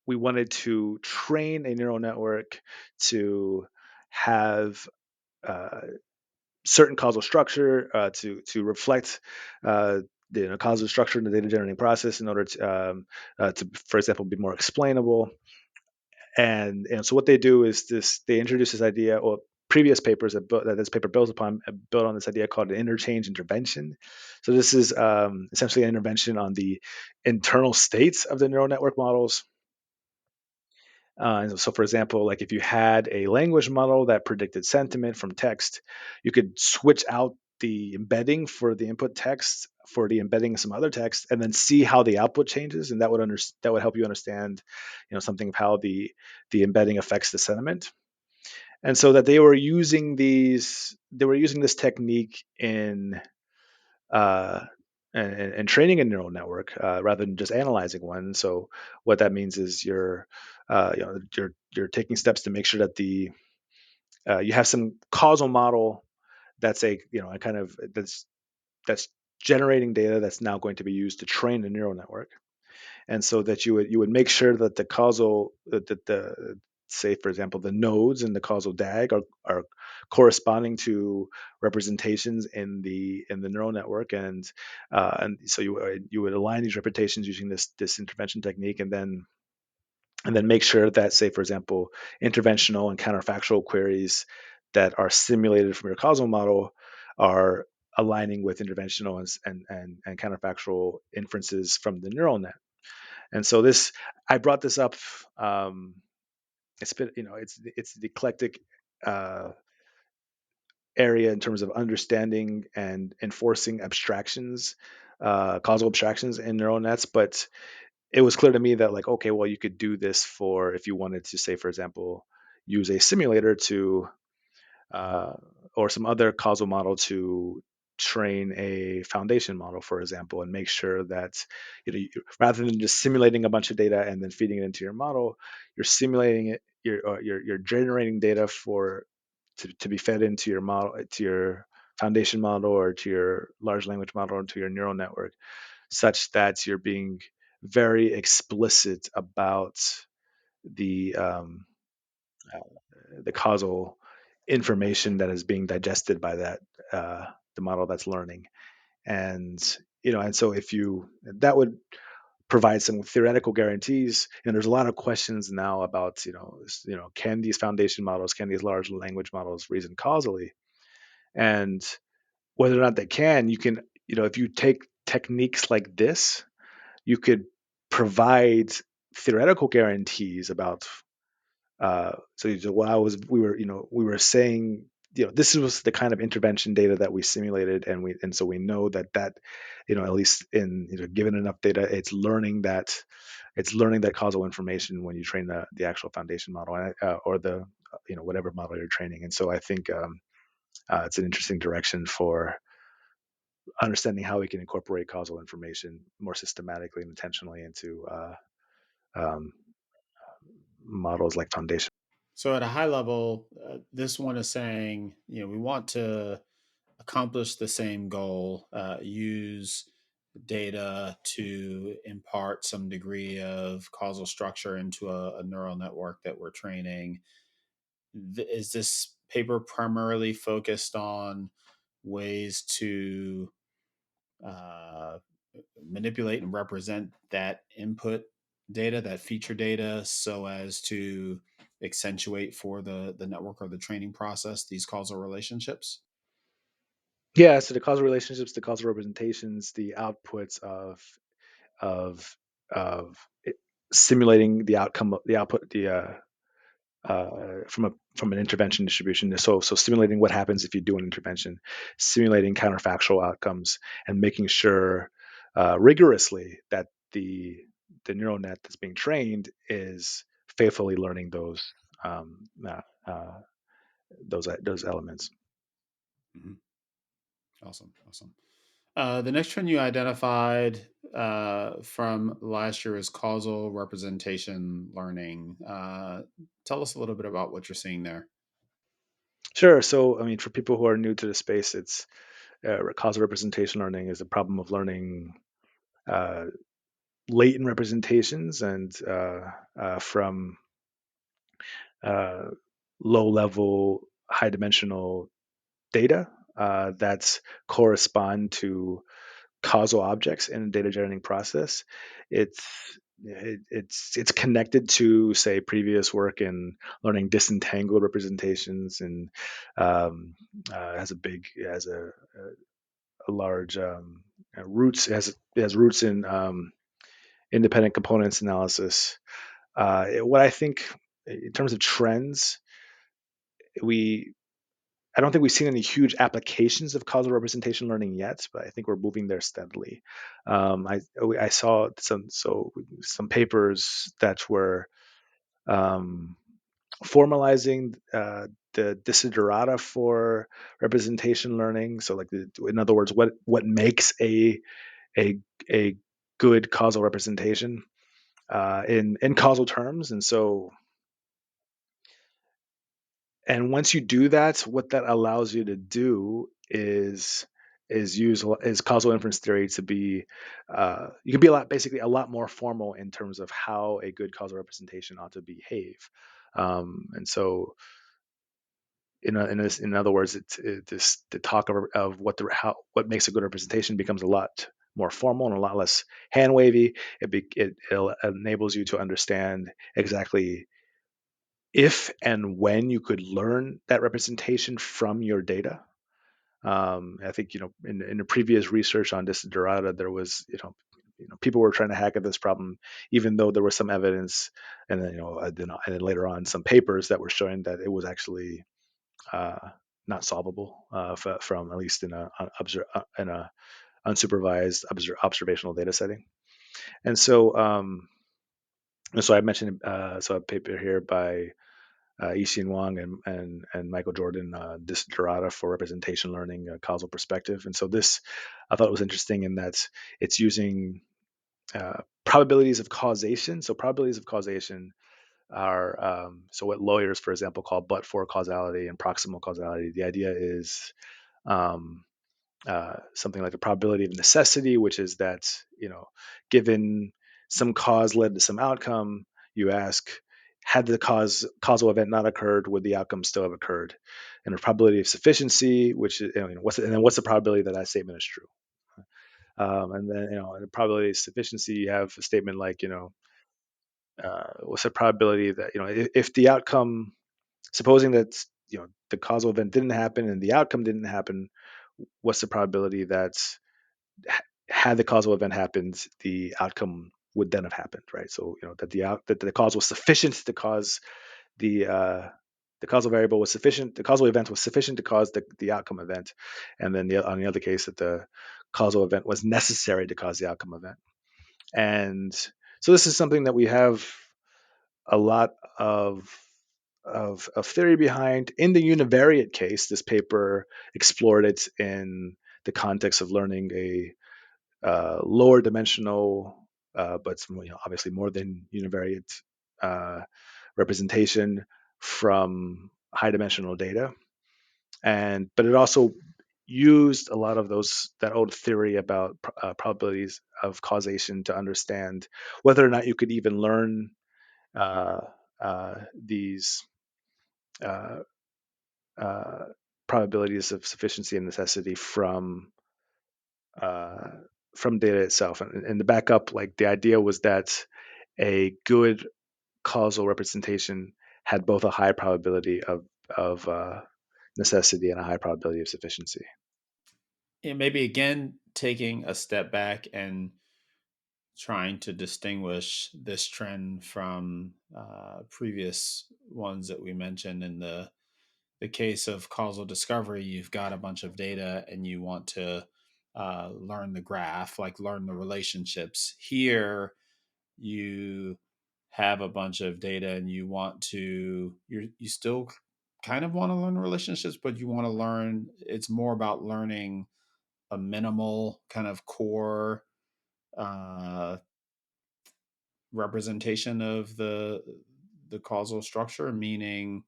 we wanted to train a neural network to have uh, certain causal structure to reflect the causal structure in the data generating process in order to, for example, be more explainable. And so what they do is they introduce this idea, or previous papers that this paper builds upon, built on this idea called an interchange intervention. So this is essentially an intervention on the internal states of the neural network models. And so, for example, like if you had a language model that predicted sentiment from text, you could switch out the embedding for the input text for the embedding of some other text, and then see how the output changes, and that would help you understand, something of how the embedding affects the sentiment. And so that they were using this technique in uh, and training a neural network rather than just analyzing one. So what that means is you're taking steps to make sure that the you have some causal model that's a kind of that's generating data that's now going to be used to train the neural network, and so that you would make sure that the causal that the say for example the nodes in the causal DAG are corresponding to representations in the neural network, and so you would align these representations using this intervention technique, and then make sure that, say for example, interventional and counterfactual queries that are simulated from your causal model are aligning with interventional and counterfactual inferences from the neural net. And so this, I brought this up. It's been, it's the eclectic uh, area in terms of understanding and enforcing abstractions, causal abstractions in neural nets. But it was clear to me that like, okay, well, you could do this for if you wanted to, say, for example, use a simulator to uh, or some other causal model to train a foundation model, for example, and make sure that rather than just simulating a bunch of data and then feeding it into your model, you're simulating it. You're generating data to be fed into your model, to your foundation model, or to your large language model, or to your neural network, such that you're being very explicit about the the causal information that is being digested by the model that's learning. And so if you that would provide some theoretical guarantees, and there's a lot of questions now about can these foundation models, can these large language models reason causally, and whether or not they can, you can, if you take techniques like this, you could provide theoretical guarantees about so what I was we were saying, this was the kind of intervention data that we simulated, and so we know that at least in given enough data, it's learning that causal information when you train the actual foundation model, or the whatever model you're training. And so I think it's an interesting direction for understanding how we can incorporate causal information more systematically and intentionally into um, models like foundation. So at a high level, this one is saying, we want to accomplish the same goal, use data to impart some degree of causal structure into a neural network that we're training. Is this paper primarily focused on ways to uh, manipulate and represent that input data, that feature data, so as to accentuate for the network or the training process these causal relationships? Yeah, so the causal relationships, the causal representations, the outputs of of it, simulating the outcome, the output, the from an intervention distribution. So simulating what happens if you do an intervention, simulating counterfactual outcomes, and making sure rigorously that the neural net that's being trained is faithfully learning um, uh, uh, those elements. Mhm. Awesome, awesome. The next trend you identified from last year is causal representation learning. Tell us a little bit about what you're seeing there. Sure. So, I mean, for people who are new to the space, it's causal representation learning is the problem of learning uh, latent representations and from uh, low level, high dimensional data that correspond to causal objects in a data generating process. It's it's connected to, say, previous work in learning disentangled representations, and has a big has a large roots it has roots in independent components analysis. What I think in terms of trends, we I don't think we've seen any huge applications of causal representation learning yet, but I think we're moving there steadily. I saw some papers that were um, formalizing the desiderata for representation learning. So, like, in other words, what makes a a good causal representation in causal terms, and once you do that, what that allows you to do is causal inference theory to be you can be basically a lot more formal in terms of how a good causal representation ought to behave. And so in other words, this the talk of what makes a good representation becomes a lot more formal and a lot less hand wavy. It enables you to understand exactly if and when you could learn that representation from your data. I think in the previous research on desiderata, there was people were trying to hack at this problem, even though there was some evidence, and then and then later on some papers that were showing that it was actually uh, not solvable from at least in a unsupervised observational data setting. And so I mentioned a paper here by Yixin Wang and Michael Jordan, Desiderata for Representation Learning, Causal Perspective. And so this, I thought was interesting in that it's using probabilities of causation. So probabilities of causation are what lawyers, for example, call but-for causality and proximal causality. The idea is um, something like a probability of necessity, which is that given some cause led to some outcome, you ask, had the causal event not occurred, would the outcome still have occurred? And a probability of sufficiency, which is what's the probability that that statement is true? And then the probability of sufficiency, you have a statement like what's the probability that if the outcome, supposing that the causal event didn't happen and the outcome didn't happen, what's the probability that had the causal event happened, the outcome would then have happened, right? So that the cause was sufficient to cause the the causal variable was sufficient, the causal event was sufficient to cause the outcome event, and then on the other case that the causal event was necessary to cause the outcome event. And so this is something that we have a lot of theory behind. In the univariate case, this paper explored it in the context of learning a lower dimensional, but obviously more than univariate uh, representation from high dimensional data. And but it also used a lot of those that old theory about probabilities of causation to understand whether or not you could even learn uh, these uh, uh, probabilities of sufficiency and necessity uh, from data itself. And the backup, like the idea was that a good causal representation had both a high probability of necessity and a high probability of sufficiency. And maybe again taking a step back and trying to distinguish this trend from previous ones that we mentioned in the case of causal discovery. You've got a bunch of data and you want to learn the graph, like learn the relationships. Here, you have a bunch of data and you want to, you still kind of want to learn relationships, but you want to learn, it's more about learning a minimal kind of core uh, representation of the causal structure. Meaning,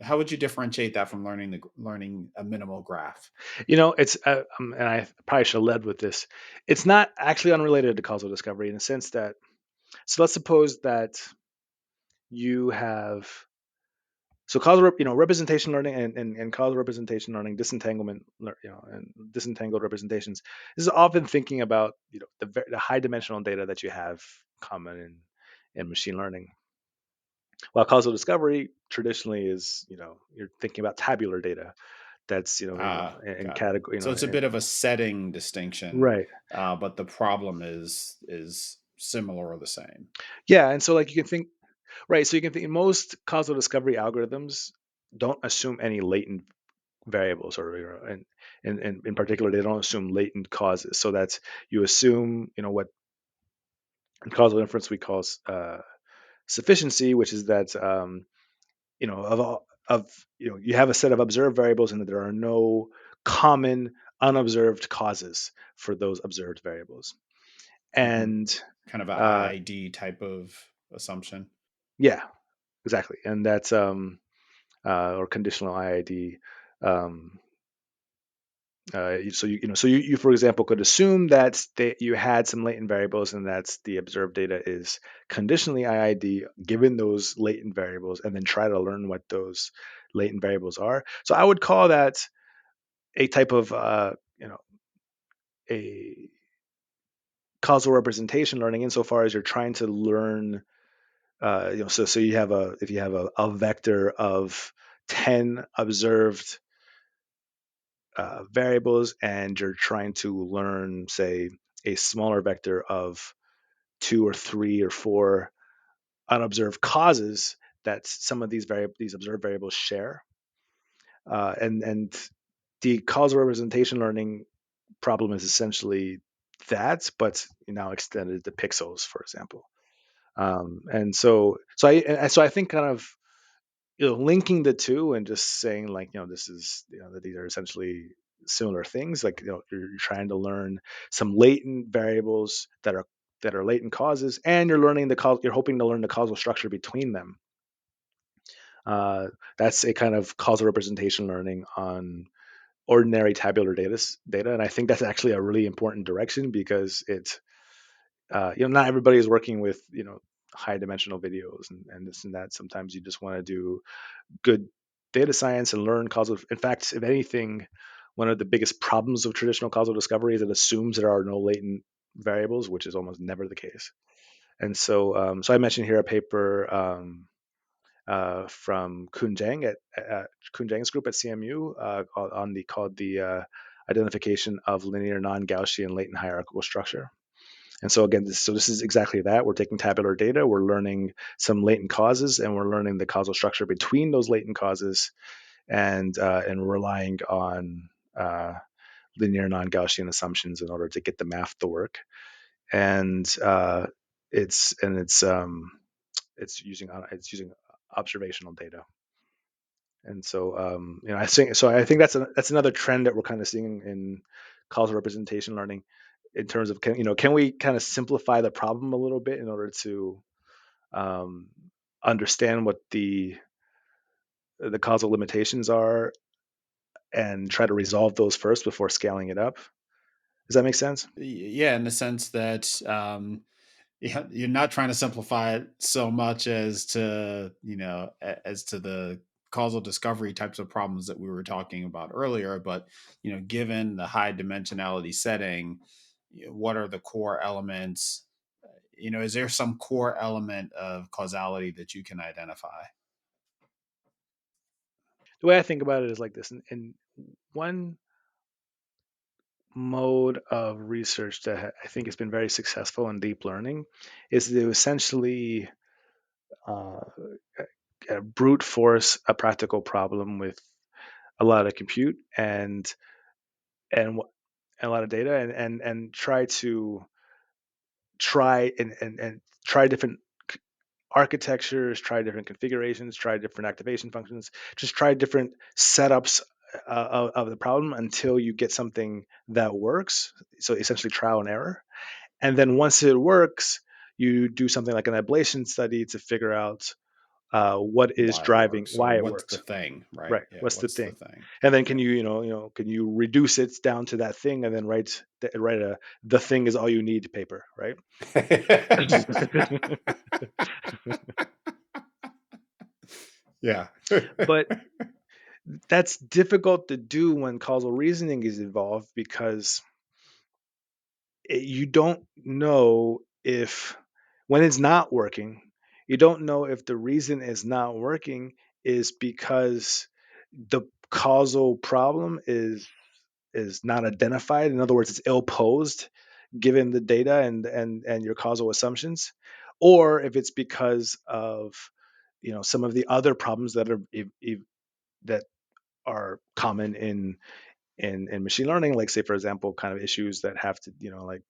how would you differentiate that from learning a minimal graph? It's and I probably should have led with this. It's not actually unrelated to causal discovery in the sense that, so let's suppose that you have, so causal, representation learning and causal representation learning, disentanglement, and disentangled representations. This is often thinking about, the high dimensional data that you have common in machine learning. While causal discovery traditionally is, you're thinking about tabular data that's, Ah, in got it. category, So it's a bit of a setting distinction, right. but the problem is similar or the same. Yeah, and so like you can think, right, so you can think most causal discovery algorithms don't assume any latent variables, or and in particular they don't assume latent causes. So that's, you assume, what in causal inference we call sufficiency, which is that, of you have a set of observed variables and that there are no common unobserved causes for those observed variables. Hmm. And Kind of a uh, IID type of assumption. yeah, exactly. And that's or conditional IID. Um, so you for example could assume that you had some latent variables and that's the observed data is conditionally IID given those latent variables, and then try to learn what those latent variables are. So I would call that a type of a causal representation learning, insofar as you're trying to learn, so you have a if you have a vector of 10 observed variables, and you're trying to learn, say, a smaller vector of 2 or 3 or 4 unobserved causes that some of these observed variables share. And the causal representation learning problem is essentially that, but now extended to pixels, for example. And so I think kind of, linking the two and just saying, like, this is, that these are essentially similar things, like, you're trying to learn some latent variables that are latent causes, and you're hoping to learn the causal structure between them. uh, that's a kind of causal representation learning on ordinary tabular data, and I think that's actually a really important direction, because not everybody is working with, high dimensional videos and this and that. Sometimes you just want to do good data science and learn causal. In fact, if anything, one of the biggest problems of traditional causal discovery is it assumes there are no latent variables, which is almost never the case. And so I mentioned here a paper from Kun Zhang at Kun Zhang's group at CMU, called the identification of linear non-Gaussian latent hierarchical structure. And so again, this is exactly that. We're taking tabular data, we're learning some latent causes, and we're learning the causal structure between those latent causes, and relying on linear non-Gaussian assumptions in order to get the math to work. And it's using observational data. And so, I think that's another trend that we're kind of seeing in causal representation learning, in terms of, can we kind of simplify the problem a little bit in order to um, understand what the causal limitations are, and try to resolve those first before scaling it up. Does that make sense? Yeah, in the sense that yeah, you're not trying to simplify it so much as to, as to the causal discovery types of problems that we were talking about earlier, but given the high dimensionality setting, what are the core elements? Is there some core element of causality that you can identify? The way I think about it is like this. In one mode of research that I think has been very successful in deep learning is to essentially uh, brute force a practical problem with a lot of compute and a lot of data, and try try different architectures, try different configurations, try different activation functions, just try different setups of the problem until you get something that works. So essentially trial and error. And then once it works, you do something like an ablation study to figure out what is Why it driving works, or why it what's the works. thing, right? Right. Yeah, What's the what's the thing? thing? And then can Yeah. you, can you reduce it down to that thing and then write a the thing is all you need paper, right? Yeah. But that's difficult to do when causal reasoning is involved because you don't know if when it's not working, you don't know if the reason it's not working is because the causal problem is not identified. In other words, it's ill posed given the data and your causal assumptions, or if it's because of some of the other problems that are common in machine learning, like say for example, kind of issues that have to like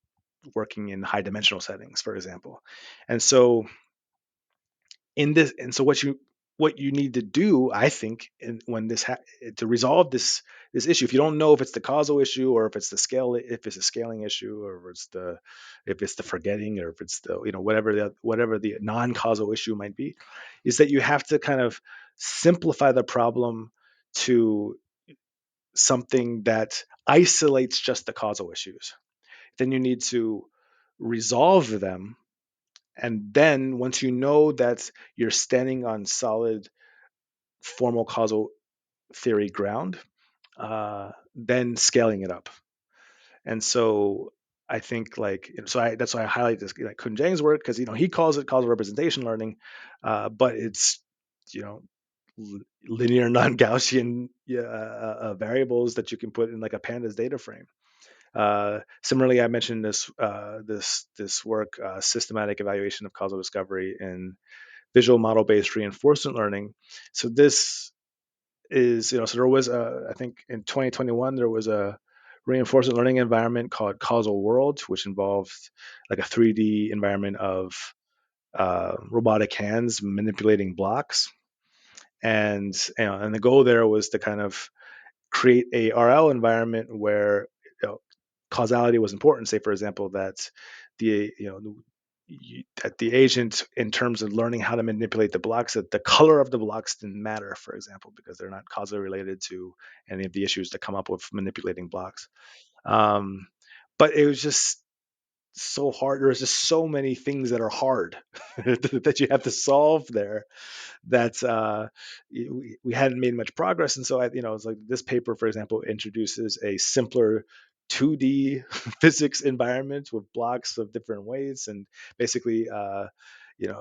working in high dimensional settings, for example. And so what you need to do, I think, when to resolve this issue, if you don't know if it's the causal issue or if it's a scaling issue, or if it's the forgetting, or if it's the whatever the non-causal issue might be, is that you have to kind of simplify the problem to something that isolates just the causal issues. Then you need to resolve them. And then once you know that you're standing on solid formal causal theory ground, then scaling it up. And so I think that's why I highlight this like Kun Jang's work, because he calls it causal representation learning, but it's you know linear non-Gaussian variables that you can put in like a pandas data frame. Similarly, I mentioned this work, systematic evaluation of causal discovery in visual model-based reinforcement learning. So this is, so there was I think in 2021 there was a reinforcement learning environment called Causal World, which involved like a 3D environment of robotic hands manipulating blocks, and the goal there was to kind of create a RL environment where causality was important. Say, for example, that the you know that the agent, in terms of learning how to manipulate the blocks, that the color of the blocks didn't matter, for example, because they're not causally related to any of the issues that come up with manipulating blocks. Um, but it was just so hard. There's just so many things that are hard that you have to solve there, that we hadn't made much progress. And so it's like this paper, for example, introduces a simpler 2D physics environment with blocks of different weights, and basically,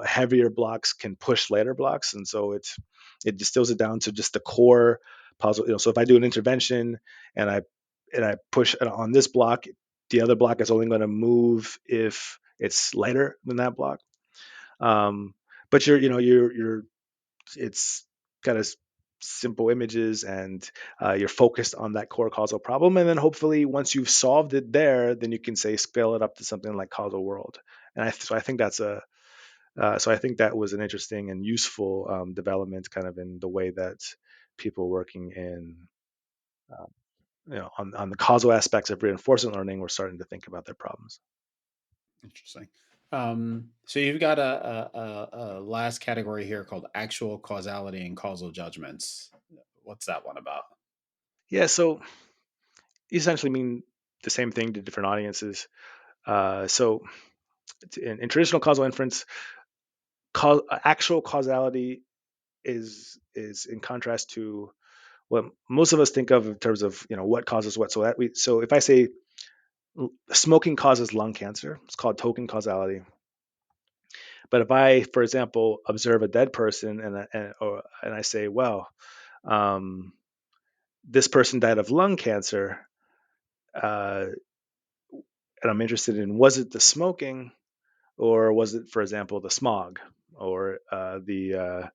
heavier blocks can push lighter blocks, and so it distills it down to just the core puzzle. So if I do an intervention and I push it on this block, the other block is only going to move if it's lighter than that block. Um, but you're it's kind of simple images, and you're focused on that core causal problem, and then hopefully once you've solved it there, then you can say scale it up to something like causal world. So I think I think that was an interesting and useful development, kind of in the way that people working in um, on the causal aspects of reinforcement learning were starting to think about their problems. Interesting. So you've got a last category here called actual causality and causal judgments. What's that one about? Yeah, so essentially mean the same thing to different audiences. So in traditional causal inference, actual causality is in contrast to what most of us think of in terms of what causes what. So if I say smoking causes lung cancer, it's called token causality. But if I, for example, observe a dead person and I say, well, um, this person died of lung cancer, uh, and I'm interested in, was it the smoking or was it, for example, the smog or the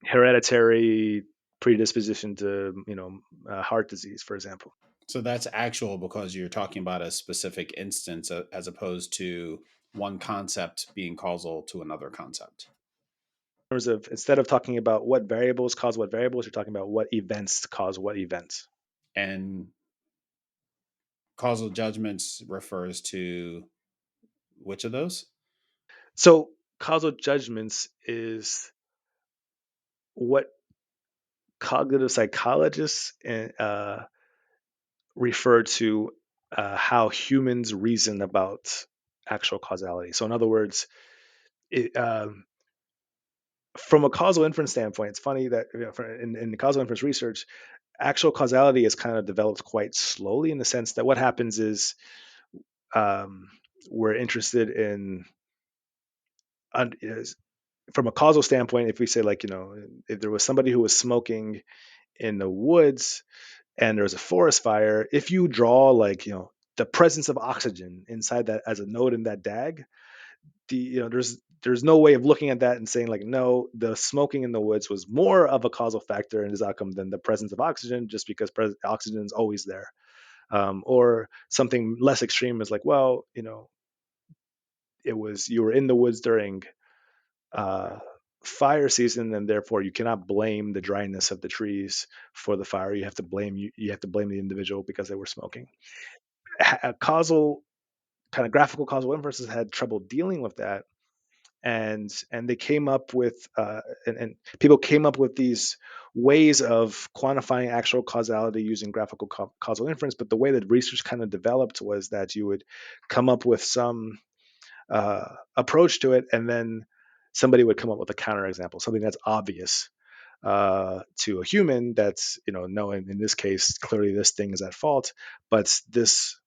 hereditary predisposition to heart disease, for example. So that's actual because you're talking about a specific instance as opposed to one concept being causal to another concept. In terms of, instead of talking about what variables cause what variables, you're talking about what events cause what events. And causal judgments refers to which of those? So causal judgments is what cognitive psychologists refer to how humans reason about actual causality. So in other words, it, from a causal inference standpoint, it's funny that in the causal inference research, actual causality is kind of developed quite slowly, in the sense that what happens um, we're interested in, is from a causal standpoint, if we say, like, if there was somebody who was smoking in the woods and there was a forest fire, if you draw, like, the presence of oxygen inside that as a node in that DAG, there's no way of looking at that and saying, like, no, the smoking in the woods was more of a causal factor in this outcome than the presence of oxygen, just because oxygen is always there. Or something less extreme is like, well, it was, you were in the woods during uh, fire season, and therefore you cannot blame the dryness of the trees for the fire. You have to blame the individual because they were smoking. A causal, kind of graphical causal inferences had trouble dealing with that, and they came up with and people came up with these ways of quantifying actual causality using graphical causal inference. But the way that research kind of developed was that you would come up with some approach to it, and then somebody would come up with a counterexample, something that's obvious to a human, that's, no, in this case, clearly this thing is at fault, but this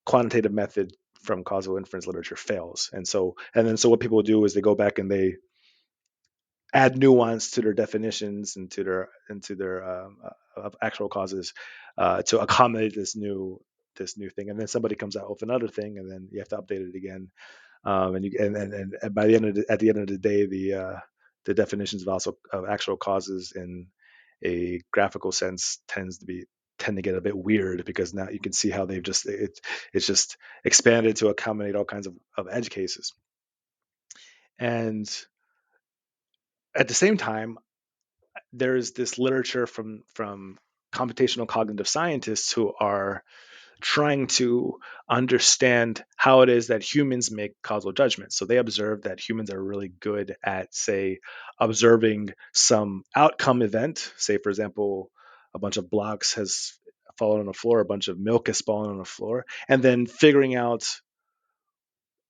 quantitative method from causal inference literature fails. And so what people do is they go back and they add nuance to their definitions and to their of actual causes to accommodate this new thing, and then somebody comes out with another thing, and then you have to update it again. And by the end of at the end of the day, the definitions of also of actual causes in a graphical sense tend to get a bit weird, because now you can see how it's just expanded to accommodate all kinds of edge cases. And at the same time, there's this literature from computational cognitive scientists who are trying to understand how it is that humans make causal judgments. So they observe that humans are really good at, say, observing some outcome event. Say, for example, a bunch of blocks has fallen on the floor, a bunch of milk has fallen on the floor, and then figuring out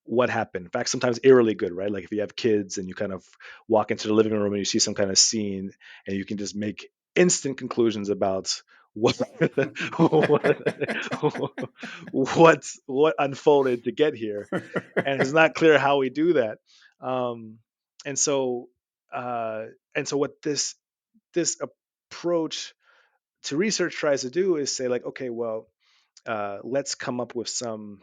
what happened. In fact, sometimes eerily good, right? Like if you have kids and you kind of walk into the living room and you see some kind of scene, and you can just make instant conclusions about what what unfolded to get here, and it's not clear how we do that. Um, and so uh, and so what this approach to research tries to do is say, like, okay, well, let's come up with some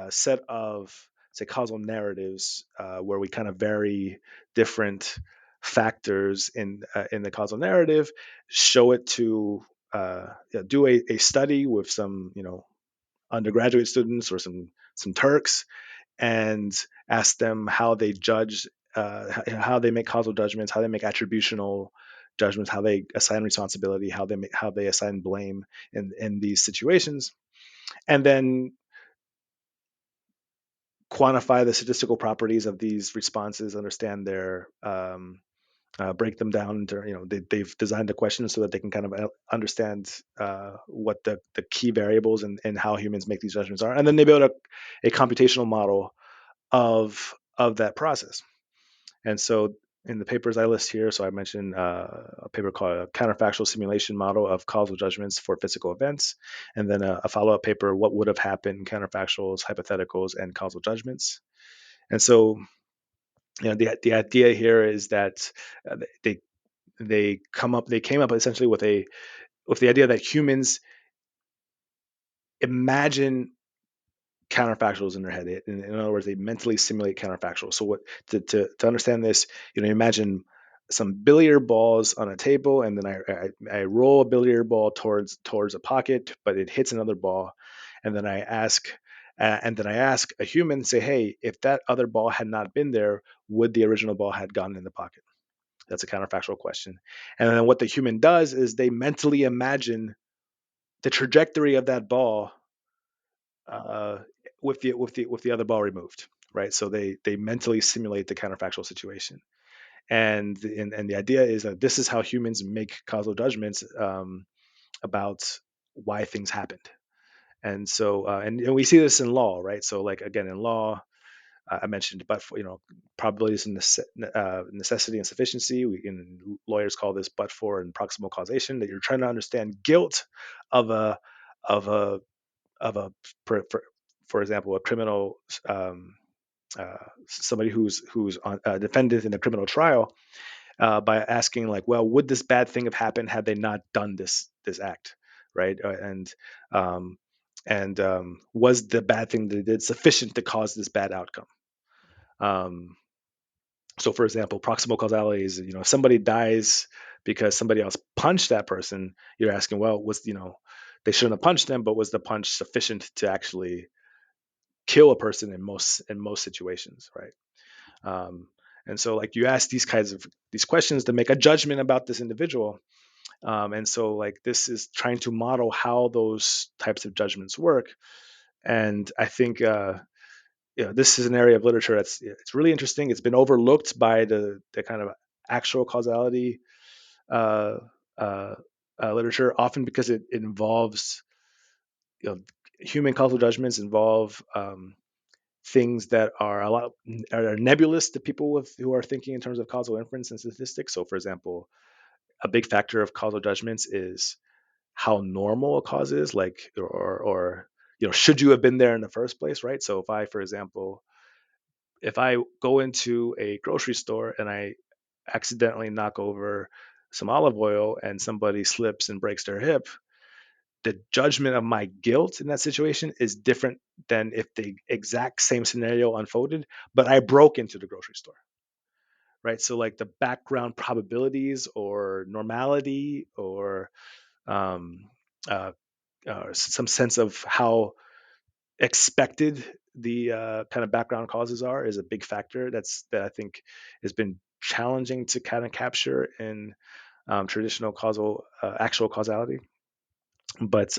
set of, say, causal narratives where we kind of vary different factors in the causal narrative, show it to do a study with some undergraduate students or some Turks, and ask them how they judge, how they make causal judgments, how they make attributional judgments, how they assign responsibility, how they assign blame in these situations, and then quantify the statistical properties of these responses, understand break them down into, they've designed the questions so that they can kind of understand what the key variables and how humans make these judgments are, and then they build a computational model of that process. And so in the papers I list here, so I mentioned a paper called a counterfactual simulation model of causal judgments for physical events, and then a follow-up paper, what would have happened, counterfactuals, hypotheticals, and causal judgments. And so, the idea here is that they they came up essentially with the idea that humans imagine counterfactuals in their head. In other words, they mentally simulate counterfactuals. So what to understand this, imagine some billiard balls on a table, and then I roll a billiard ball towards a pocket, but it hits another ball, and then I ask a human, say, hey, if that other ball had not been there, would the original ball had gotten in the pocket? That's a counterfactual question. And then what the human does is they mentally imagine the trajectory of that ball uh, with the other ball removed, right? So they mentally simulate the counterfactual situation, and the idea is that this is how humans make causal judgments about why things happened. And so and we see this in law, right? So like again in law, I mentioned, but for, probabilities and necessity and sufficiency. Lawyers call this but for and proximal causation. That you're trying to understand guilt of a of a of a for example a criminal somebody who's on a defendant in a criminal trial by asking like, well, would this bad thing have happened had they not done this act, right? Um, was the bad thing they did sufficient to cause this bad outcome? Um, so, for example, proximal causality is, if somebody dies because somebody else punched that person, you're asking, well, they shouldn't have punched them, but was the punch sufficient to actually kill a person in most situations, right? Um, and so, like, you ask these questions to make a judgment about this individual. And so, like, this is trying to model how those types of judgments work. And I think this is an area of literature that's it's really interesting. It's been overlooked by the kind of actual causality uh, uh, literature, often because it involves you know human causal judgments involve things that are a lot are nebulous to people who are thinking in terms of causal inference and statistics. So, for example, a big factor of causal judgments is how normal a cause is, like or should you have been there in the first place, right? So, for example, if I go into a grocery store and I accidentally knock over some olive oil and somebody slips and breaks their hip, the judgment of my guilt in that situation is different than if the exact same scenario unfolded, but I broke into the grocery store, right? So, like, the background probabilities or normality or um, uh, some sense of how expected the kind of background causes are is a big factor that I think has been challenging to kind of capture in traditional actual causality. But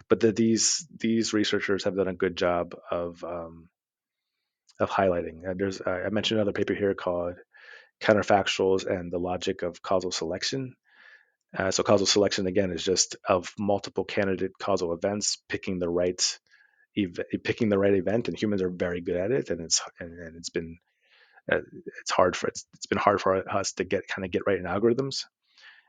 these researchers have done a good job of highlighting. I mentioned another paper here called Counterfactuals and the Logic of Causal Selection. So causal selection again is just of multiple candidate causal events picking the right event, and humans are very good at it, and uh, it's been hard for us to get right in algorithms.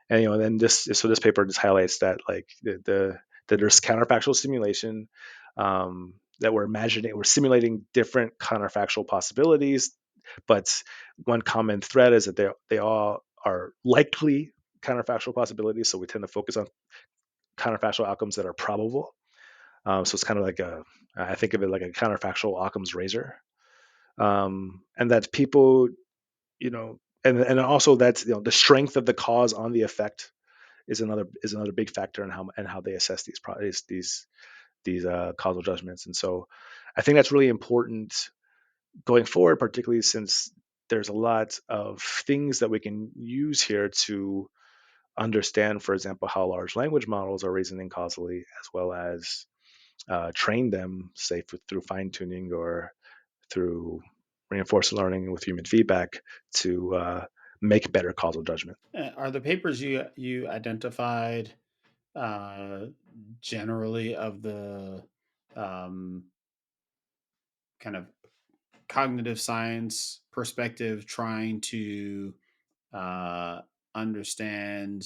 And then this paper just highlights that, like, that there's counterfactual simulation, that we're simulating different counterfactual possibilities, but one common thread is that they all are likely counterfactual possibilities. So we tend to focus on counterfactual outcomes that are probable. So it's kind of like I think of it like a counterfactual Occam's razor, and that people, and also that the strength of the cause on the effect is another big factor in how they assess these causal judgments. And so I think that's really important going forward, particularly since there's a lot of things that we can use here to understand, for example, how large language models are reasoning causally, as well as train them, say, through fine tuning or through reinforcement learning with human feedback to make better causal judgment. Are the papers you identified uh, generally of the um, kind of cognitive science perspective, trying to uh, understand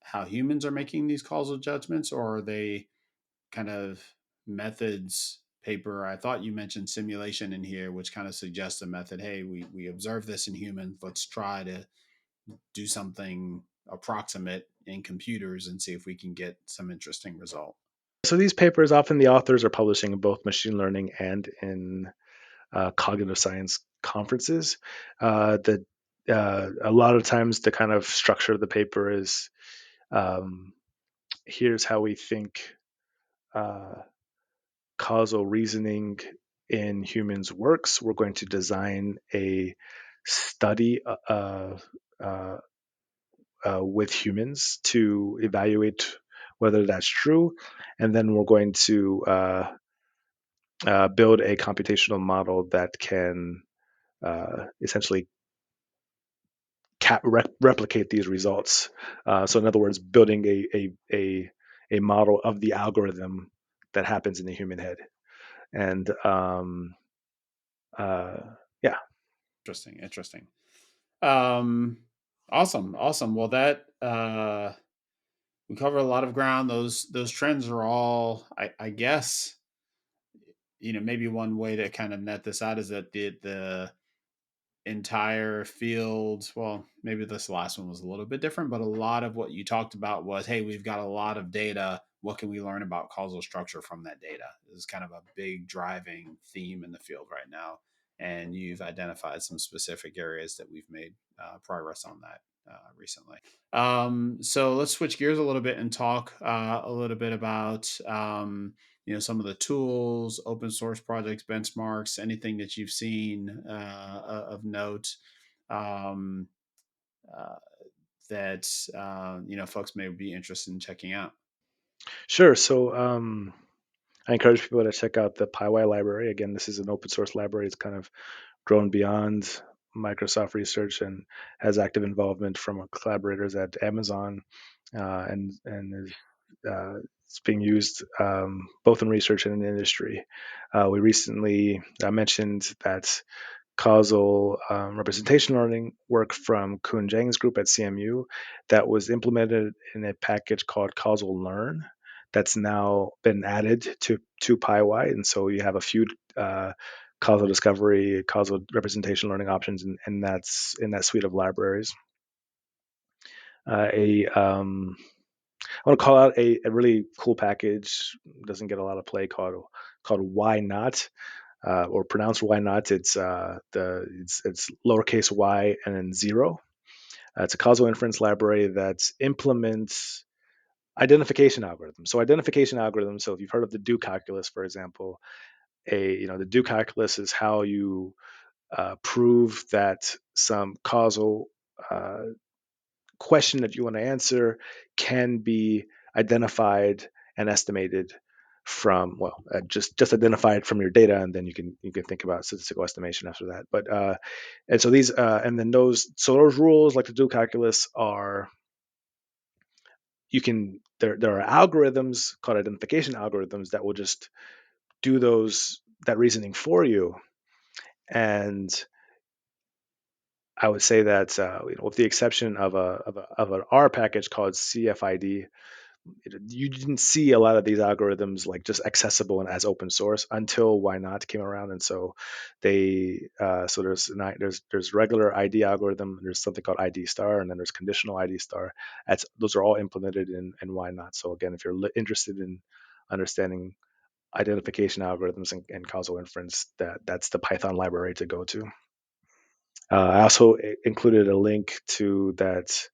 how humans are making these causal judgments, or are they kind of methods paper? I thought you mentioned simulation in here, which kind of suggests a method. Hey, we observe this in humans. Let's try to do something approximate in computers and see if we can get some interesting result. So these papers, often the authors are publishing in both machine learning and in cognitive science conferences. The A lot of times the kind of structure of the paper is, um, here's how we think uh, causal reasoning in humans works. We're going to design a study uh, with humans to evaluate whether that's true, and then we're going to build a computational model that can essentially replicate these results. So, in other words, building a model of the algorithm that happens in the human head. And uh, yeah, Interesting, interesting. Um, awesome, awesome. Well, that we covered a lot of ground. Those trends are all, I guess, maybe one way to kind of net this out is that the entire field, well, maybe this last one was a little bit different, but a lot of what you talked about was, hey, we've got a lot of data. What can we learn about causal structure from that data? This is kind of a big driving theme in the field right now. And you've identified some specific areas that we've made progress on that recently. So let's switch gears a little bit and talk a little bit about some of the tools, open source projects, benchmarks, anything that you've seen of note um, uh, that folks may be interested in checking out. sure. So I encourage people to check out the PyY library. Again, this is an open source library. It's kind of grown beyond Microsoft research and has active involvement from our collaborators at Amazon, and is it's being used both in research and in industry. We recently mentioned that causal representation learning work from Kun Zhang's group at CMU that was implemented in a package called Causal Learn that's now been added to PyY. And so you have a few causal discovery, causal representation learning options, and that's in that suite of libraries. A I want to call out a really cool package. Doesn't get a lot of play, called Why Not, or pronounced Why Not. It's lowercase y and then zero. It's a causal inference library that implements identification algorithms. So identification algorithms. So if you've heard of the do calculus, for example, the do calculus is how you prove that some causal uh, question that you want to answer can be identified and estimated from, well, just identified from your data, and then you can think about statistical estimation after that. But and so these and then those rules, like the do calculus, are, you can there are algorithms called identification algorithms that will just do that reasoning for you. And I would say that with the exception of an R package called CFID, you didn't see a lot of these algorithms like just accessible and as open source until Why Not came around. And so so there's regular ID algorithm, there's something called ID star, and then there's conditional ID star. Those are all implemented in Why Not. So again, if you're interested in understanding identification algorithms and causal inference, that's the Python library to go to. I also included a link to that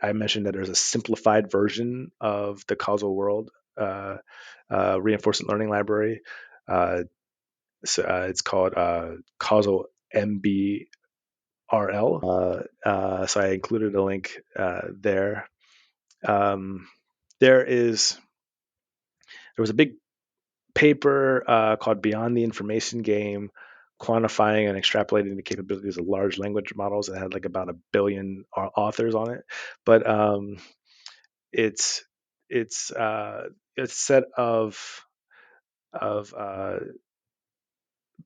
I mentioned, that there's a simplified version of the causal world reinforcement learning library. It's called Causal MBRL. So I included a link there. Um, there is there was a big paper called Beyond the Information Game quantifying and extrapolating the capabilities of large language models that had like about a billion authors on it. But it's it's a set of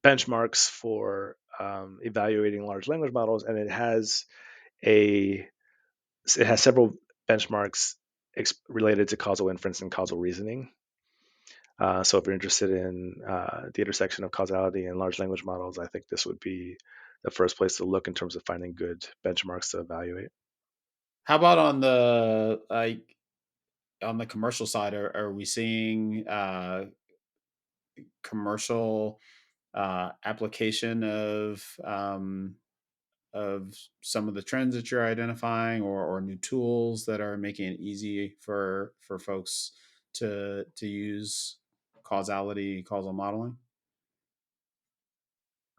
benchmarks for evaluating large language models, and a it has several benchmarks related to causal inference and causal reasoning. So if you're interested in the intersection of causality and large language models, I think this would be the first place to look in terms of finding good benchmarks to evaluate. How about on the like on the commercial side? Are we seeing commercial application of some of the trends that you're identifying, or new tools that are making it easy for folks to use causal modeling?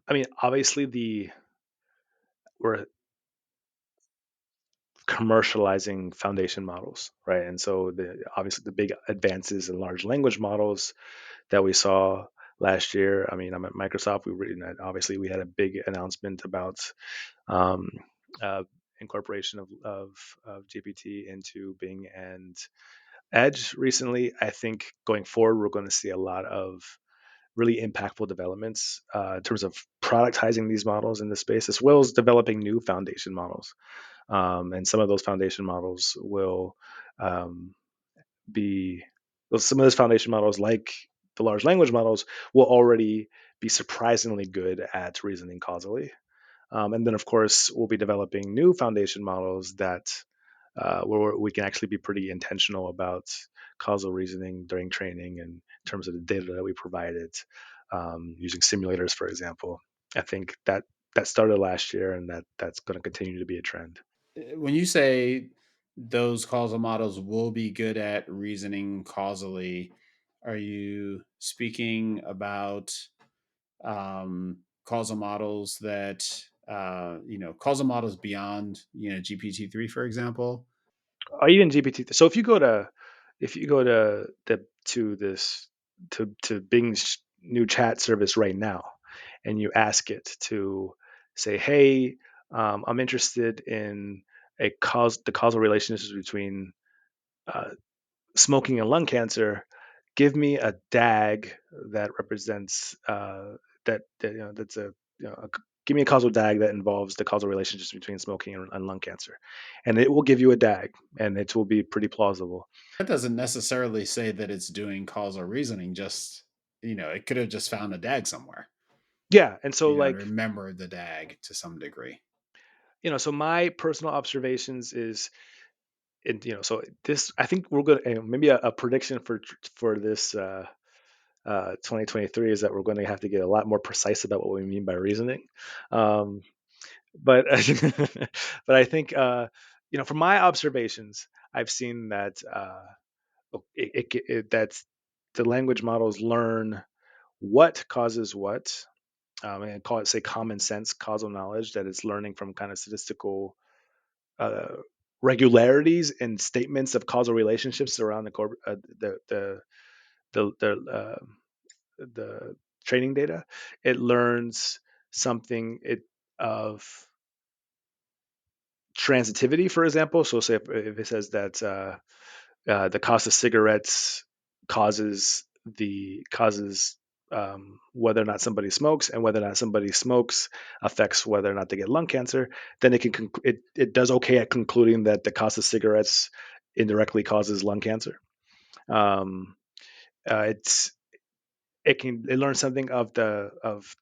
I mean, obviously, the we're commercializing foundation models, right? And so obviously the big advances in large language models that we saw last year. I mean, I'm at Microsoft. Obviously we had a big announcement about um, uh, incorporation of GPT into Bing and Edge recently. I think going forward, we're going to see a lot of really impactful developments in terms of productizing these models in the space, as well as developing new foundation models. And some of those foundation models will um, be, well, some of those foundation models, like the large language models, will already be surprisingly good at reasoning causally. And then, of course, we'll be developing new foundation models that where we can actually be pretty intentional about causal reasoning during training and in terms of the data that we provided, using simulators, for example. I think that started last year, and that's going to continue to be a trend. When you say those causal models will be good at reasoning causally, are you speaking about causal models that causal models beyond GPT-3, for example? Or even GPT. So if you go to this to Bing's new chat service right now, and you ask it to say, "Hey, I'm interested in the causal relationships between uh, smoking and lung cancer. Give me a DAG that represents that's a, give me a causal DAG that involves the causal relationships between smoking and lung cancer," and it will give you a DAG, and it will be pretty plausible. That doesn't necessarily say that it's doing causal reasoning. Just it could have just found a DAG somewhere. Yeah, and so And like, remember the DAG to some degree. so my personal observations is, so this, I think we're gonna, maybe a prediction for this 2023 is that we're going to have to get a lot more precise about what we mean by reasoning. Um, but but I think, from my observations, I've seen that that the language models learn what causes what, and call it, say, common sense causal knowledge, that it's learning from kind of statistical uh, regularities and statements of causal relationships around the the training data. It learns something of transitivity, for example. So say if it says that the cost of cigarettes causes whether or not somebody smokes, and whether or not somebody smokes affects whether or not they get lung cancer, then it does okay at concluding that the cost of cigarettes indirectly causes lung cancer. Um, it's it learns something of the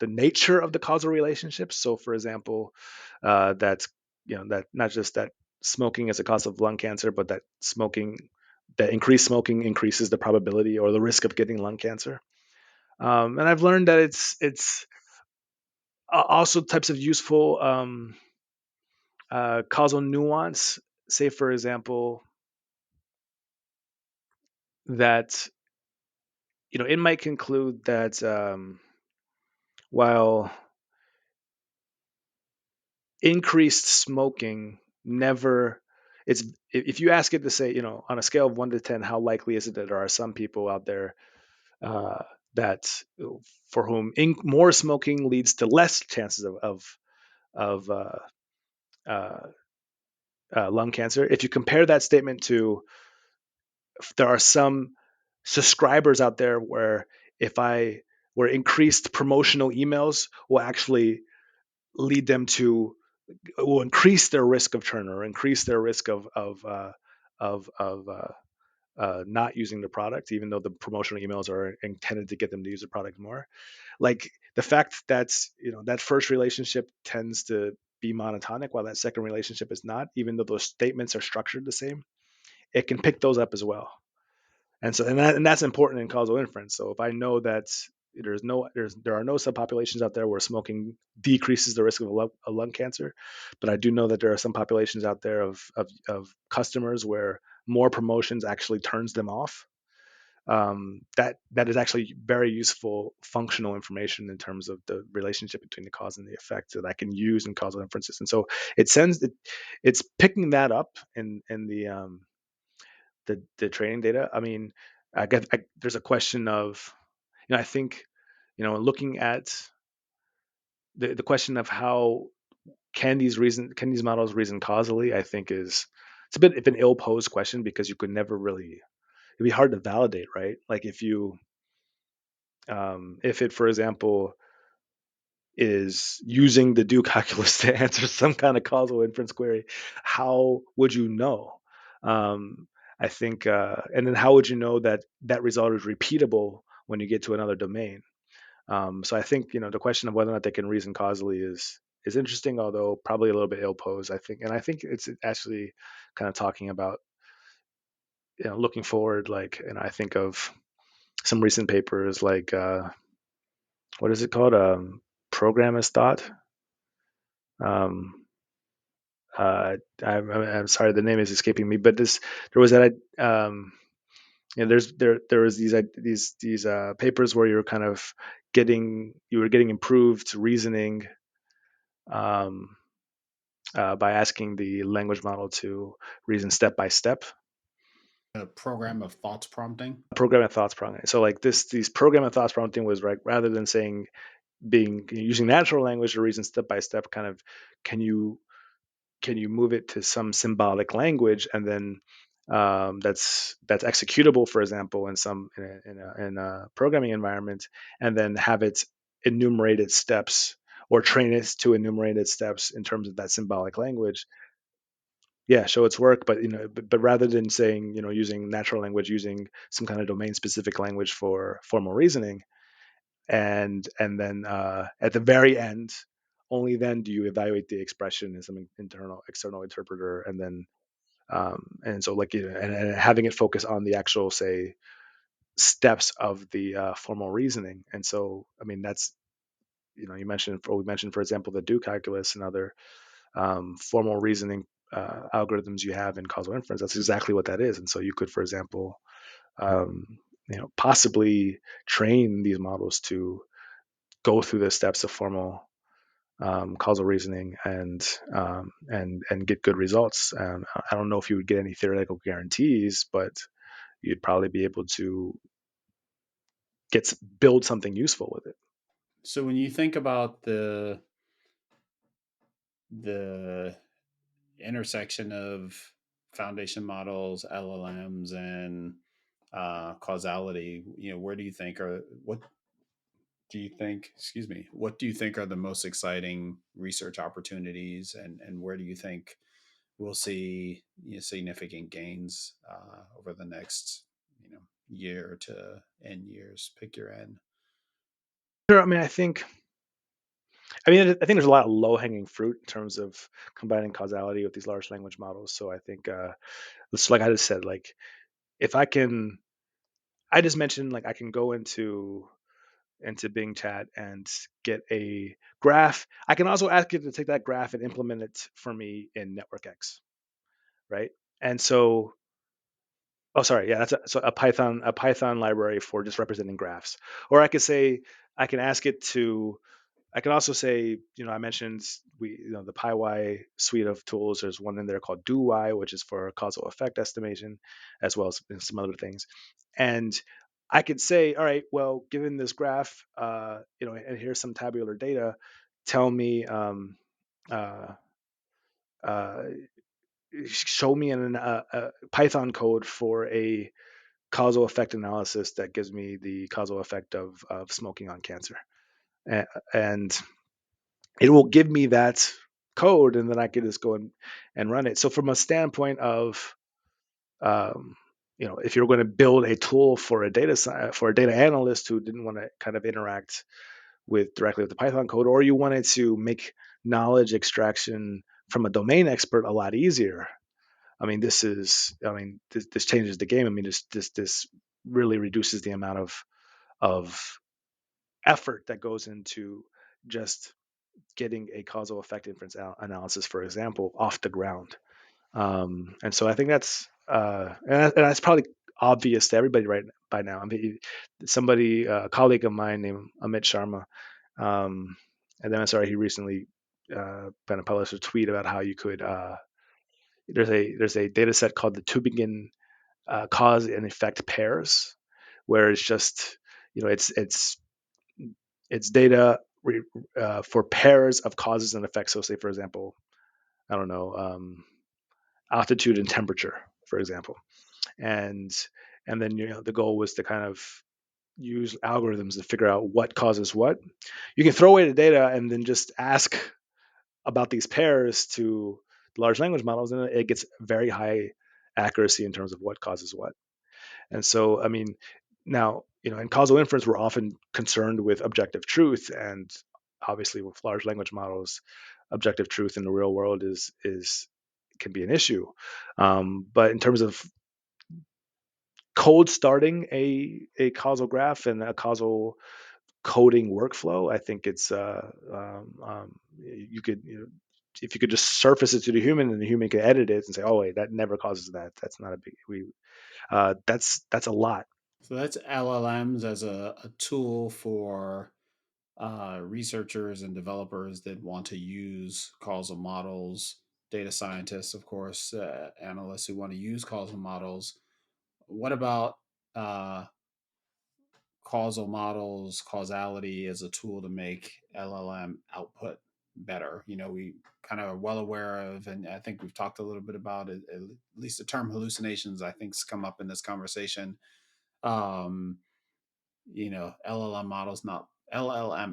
nature of the causal relationships. So, for example, that's that not just that smoking is a cause of lung cancer, but that increased smoking increases the probability or the risk of getting lung cancer. And I've learned that it's also types of useful causal nuance. Say, for example, that it might conclude that while increased smoking never it's if you ask it to say, on a scale of 1 to 10, how likely is it that there are some people out there that for whom more smoking leads to less chances of uh, lung cancer. If you compare that statement to, there are some subscribers out there where if I where increased promotional emails will actually lead them to will increase their risk of churn or increase their risk of not using the product, even though the promotional emails are intended to get them to use the product more. Like the fact that that first relationship tends to be monotonic while that second relationship is not, even though those statements are structured the same, it can pick those up as well. And that's important in causal inference. So if I know that there are no subpopulations out there where smoking decreases the risk of lung cancer, but I do know that there are some populations out there of customers where more promotions actually turns them off. That is actually very useful functional information in terms of the relationship between the cause and the effect that I can use in causal inferences. And so it's picking that up in the training data. I mean, there's a question of, I think, looking at the question of how can these models reason causally, I think it's a bit of an ill posed question because you could never really, it'd be hard to validate, right? Like if it, for example, is using the do calculus to answer some kind of causal inference query, how would you know? Um, I think, and then how would you know that that result is repeatable when you get to another domain? So I think the question of whether or not they can reason causally is interesting, although probably a little bit ill posed. I think, and I think it's actually kind of talking about looking forward, like, and I think of some recent papers like what is it called, program as thought. Um, I'm sorry, the name is escaping me, but there was that there was these papers where you were getting improved reasoning um, by asking the language model to reason step by step. A program of thoughts prompting. Program and thoughts prompting. So like these program and thoughts prompting was, right, rather than saying being using natural language to reason step by step, kind of can you can you move it to some symbolic language, and then that's executable, for example, in a programming environment, and then have it enumerated steps or train it to enumerated steps in terms of that symbolic language. Yeah, show its work, but but rather than saying, using natural language, using some kind of domain specific language for formal reasoning, and then at the very end, only then do you evaluate the expression in some internal external interpreter, and then and so like and having it focus on the actual, say, steps of the formal reasoning. And so I mean that's you mentioned, or we mentioned, for example, the do calculus and other formal reasoning algorithms you have in causal inference. That's exactly what that is. And so you could, for example, um, possibly train these models to go through the steps of formal causal reasoning and get good results. I don't know if you would get any theoretical guarantees, but you'd probably be able to build something useful with it. So when you think about the intersection of foundation models, LLMs, and causality, where do you think are what do you think? Excuse me. What do you think are the most exciting research opportunities, and where do you think we'll see significant gains over the next year to n years? Pick your end. Sure. I think there's a lot of low hanging fruit in terms of combining causality with these large language models. So I think it's like I just said, like if I just mentioned, like I can go into Bing Chat and get a graph. I can also ask it to take that graph and implement it for me in Network X, right? And so, oh, sorry, yeah, that's a Python library for just representing graphs. Or I can ask it to. I can also say, I mentioned the PyY suite of tools. There's one in there called DoY, which is for causal effect estimation, as well as some other things. And I could say, all right, well, given this graph, and here's some tabular data, tell me, uh, uh, show me a Python code for a causal effect analysis that gives me the causal effect of smoking on cancer. And it will give me that code, and then I can just go and run it. So from a standpoint of, um, if you're going to build a tool for for a data analyst who didn't want to kind of interact with directly with the Python code, or you wanted to make knowledge extraction from a domain expert a lot easier. This changes the game. This really reduces the amount of effort that goes into just getting a causal effect inference analysis, for example, off the ground. And so I think and that's probably obvious to everybody right by now. I mean, somebody, a colleague of mine named Amit Sharma, and then I'm sorry, he recently kind of published a tweet about how you could. There's a data set called the Tübingen cause and effect pairs, where it's just it's data for pairs of causes and effects. So, say for example, I don't know, altitude and temperature, for example, and then the goal was to kind of use algorithms to figure out what causes what. You can throw away the data and then just ask about these pairs to large language models, and it gets very high accuracy in terms of what causes what. And so, I mean, now, in causal inference, we're often concerned with objective truth, and obviously, with large language models, objective truth in the real world is can be an issue. But in terms of cold starting a causal graph and a causal coding workflow, I think it's you could if you could just surface it to the human, and the human can edit it and say, oh wait, that never causes that. That's not a big we that's a lot. So that's LLMs as a tool for researchers and developers that want to use causal models, data scientists, of course, analysts who want to use causal models. What about uh, causal models, causality as a tool to make LLM output better? We kind of are well aware of, and I think we've talked a little bit about it, at least the term hallucinations, I think, has come up in this conversation. Um, LLM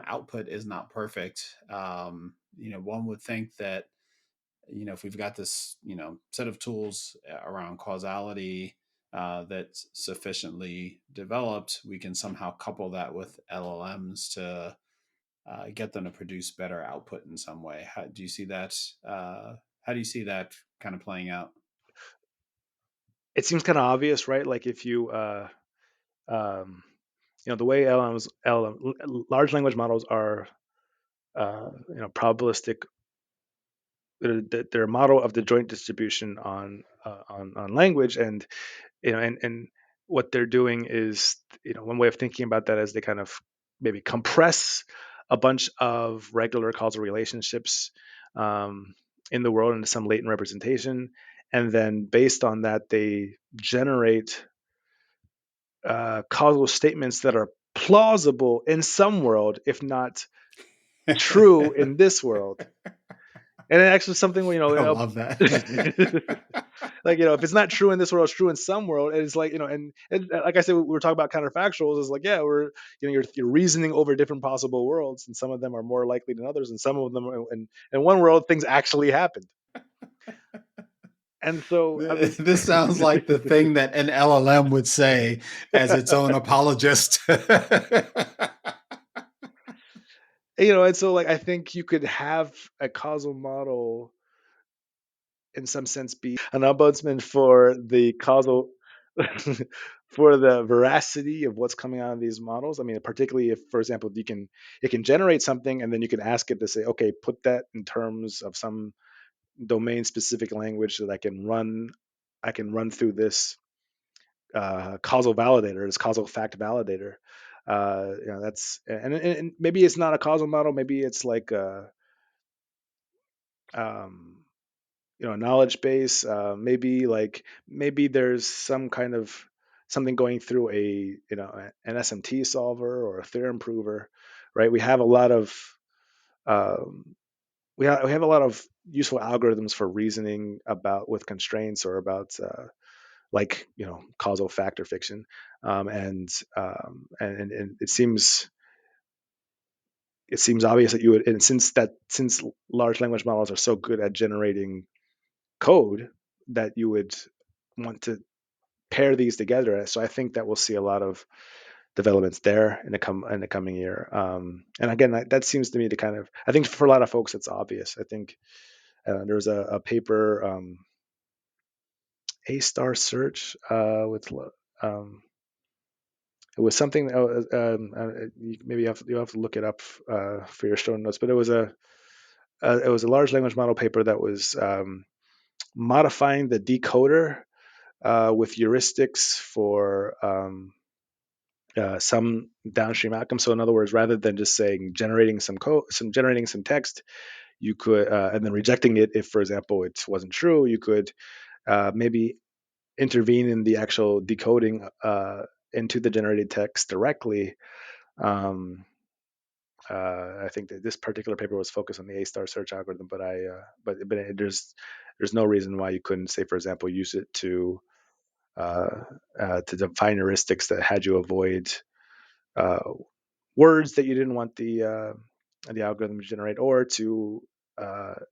output is not perfect. One would think that if we've got this set of tools around causality that's sufficiently developed, we can somehow couple that with LLMs to get them to produce better output in some way. How do you see that? How do you see that kind of playing out? It seems kind of obvious, right? Like if you um, the way large language models are probabilistic. They're a model of the joint distribution on language, and and what they're doing is, one way of thinking about that is they kind of maybe compress a bunch of regular causal relationships um, in the world into some latent representation, and then based on that they generate causal statements that are plausible in some world, if not true in this world. And it actually something where I love that. like, if it's not true in this world, it's true in some world. And it's like, and like I said, we were talking about counterfactuals. Is like, yeah, you're reasoning over different possible worlds, and some of them are more likely than others, and some of them in one world things actually happened. And so, I mean, This sounds like the thing that an LLM would say as its own apologist. and so like I think you could have a causal model in some sense be an ombudsman for the causal for the veracity of what's coming out of these models. I mean, particularly if, for example, it can generate something, and then you can ask it to say, okay, put that in terms of some domain specific language that I can run through this causal validator, this causal fact validator. That's and maybe it's not a causal model. Maybe it's like a um, knowledge base. Maybe there's some kind of something going through a an SMT solver or a theorem prover, right? We have a lot of um, we have a lot of useful algorithms for reasoning about with constraints or about like causal factor fiction, and it seems obvious that you would, and since large language models are so good at generating code, that you would want to pair these together. So I think that we'll see a lot of developments there in the coming year. And again, that seems to me to kind of, I think for a lot of folks it's obvious. I think there was a paper, A star search with it was something. Maybe you have to look it up for your show notes. But it was a large language model paper that was modifying the decoder with heuristics for some downstream outcome. So in other words, rather than just saying generating some code, generating some text, you could and then rejecting it if, for example, it wasn't true. You could maybe intervene in the actual decoding into the generated text directly. Um, I think that this particular paper was focused on the A star search algorithm, but there's no reason why you couldn't say, for example, use it uh, to define heuristics that had you avoid uh, words that you didn't want the algorithm to generate, or to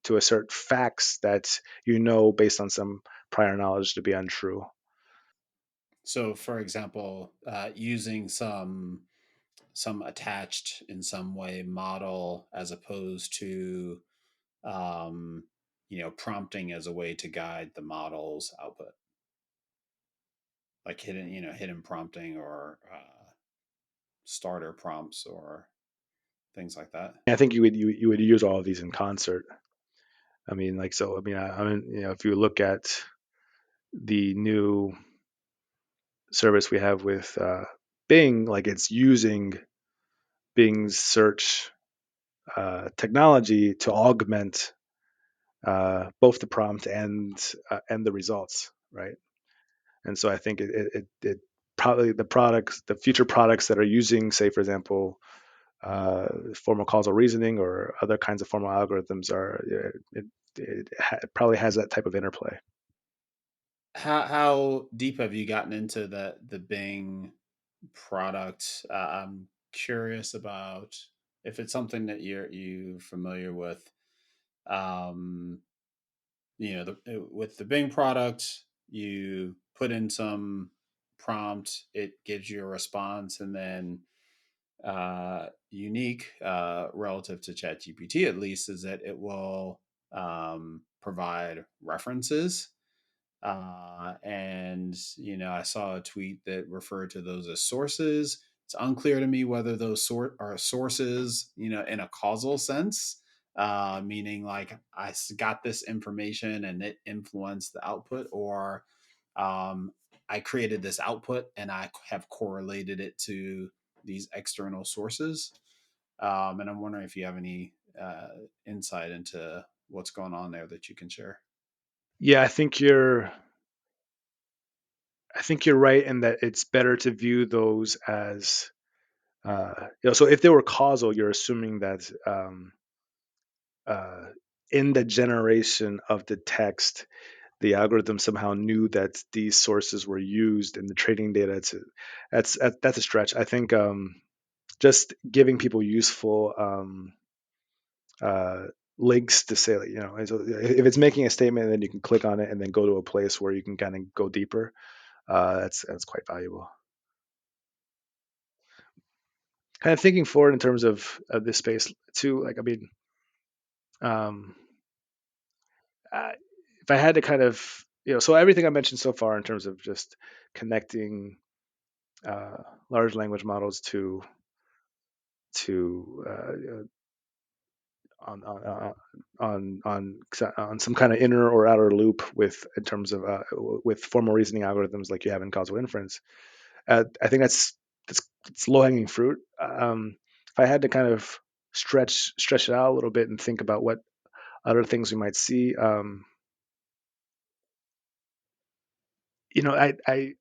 assert facts that based on some prior knowledge to be untrue. So, for example, using some attached in some way model as opposed to um, prompting as a way to guide the model's output, like hidden prompting or starter prompts or things like that. I think you would use all of these in concert. I mean, like so. I mean, if you look at the new service we have with Bing, like it's using Bing's search technology to augment both the prompt and the results, right? And so I think it probably the future products that are using, say, for example, formal causal reasoning or other kinds of formal algorithms it probably has that type of interplay. How deep have you gotten into the Bing product? I'm curious about if it's something that you familiar with. Um, with the Bing product, you put in some prompt, it gives you a response, and then unique relative to ChatGPT at least is that it will provide references. And I saw a tweet that referred to those as sources. It's unclear to me whether those are sources, in a causal sense, meaning like got this information and it influenced the output, or um, I created this output and I have correlated it to these external sources. And I'm wondering if you have any insight into what's going on there that you can share. Yeah, I think you're right in that it's better to view those as so if they were causal, you're assuming that uh, in the generation of the text, the algorithm somehow knew that these sources were used in the training data. That's a stretch. I think just giving people useful uh, links to say, like, if it's making a statement, then you can click on it and then go to a place where you can kind of go deeper. That's quite valuable. Kind of thinking forward in terms of this space too. Like, I mean, um, uh, if I had to kind of, so everything I mentioned so far in terms of just connecting uh, large language models to on on uh, on some kind of inner or outer loop with in terms of with formal reasoning algorithms like you have in causal inference. I think that's it's low hanging fruit. If I had to kind of stretch it out a little bit and think about what other things we might see, I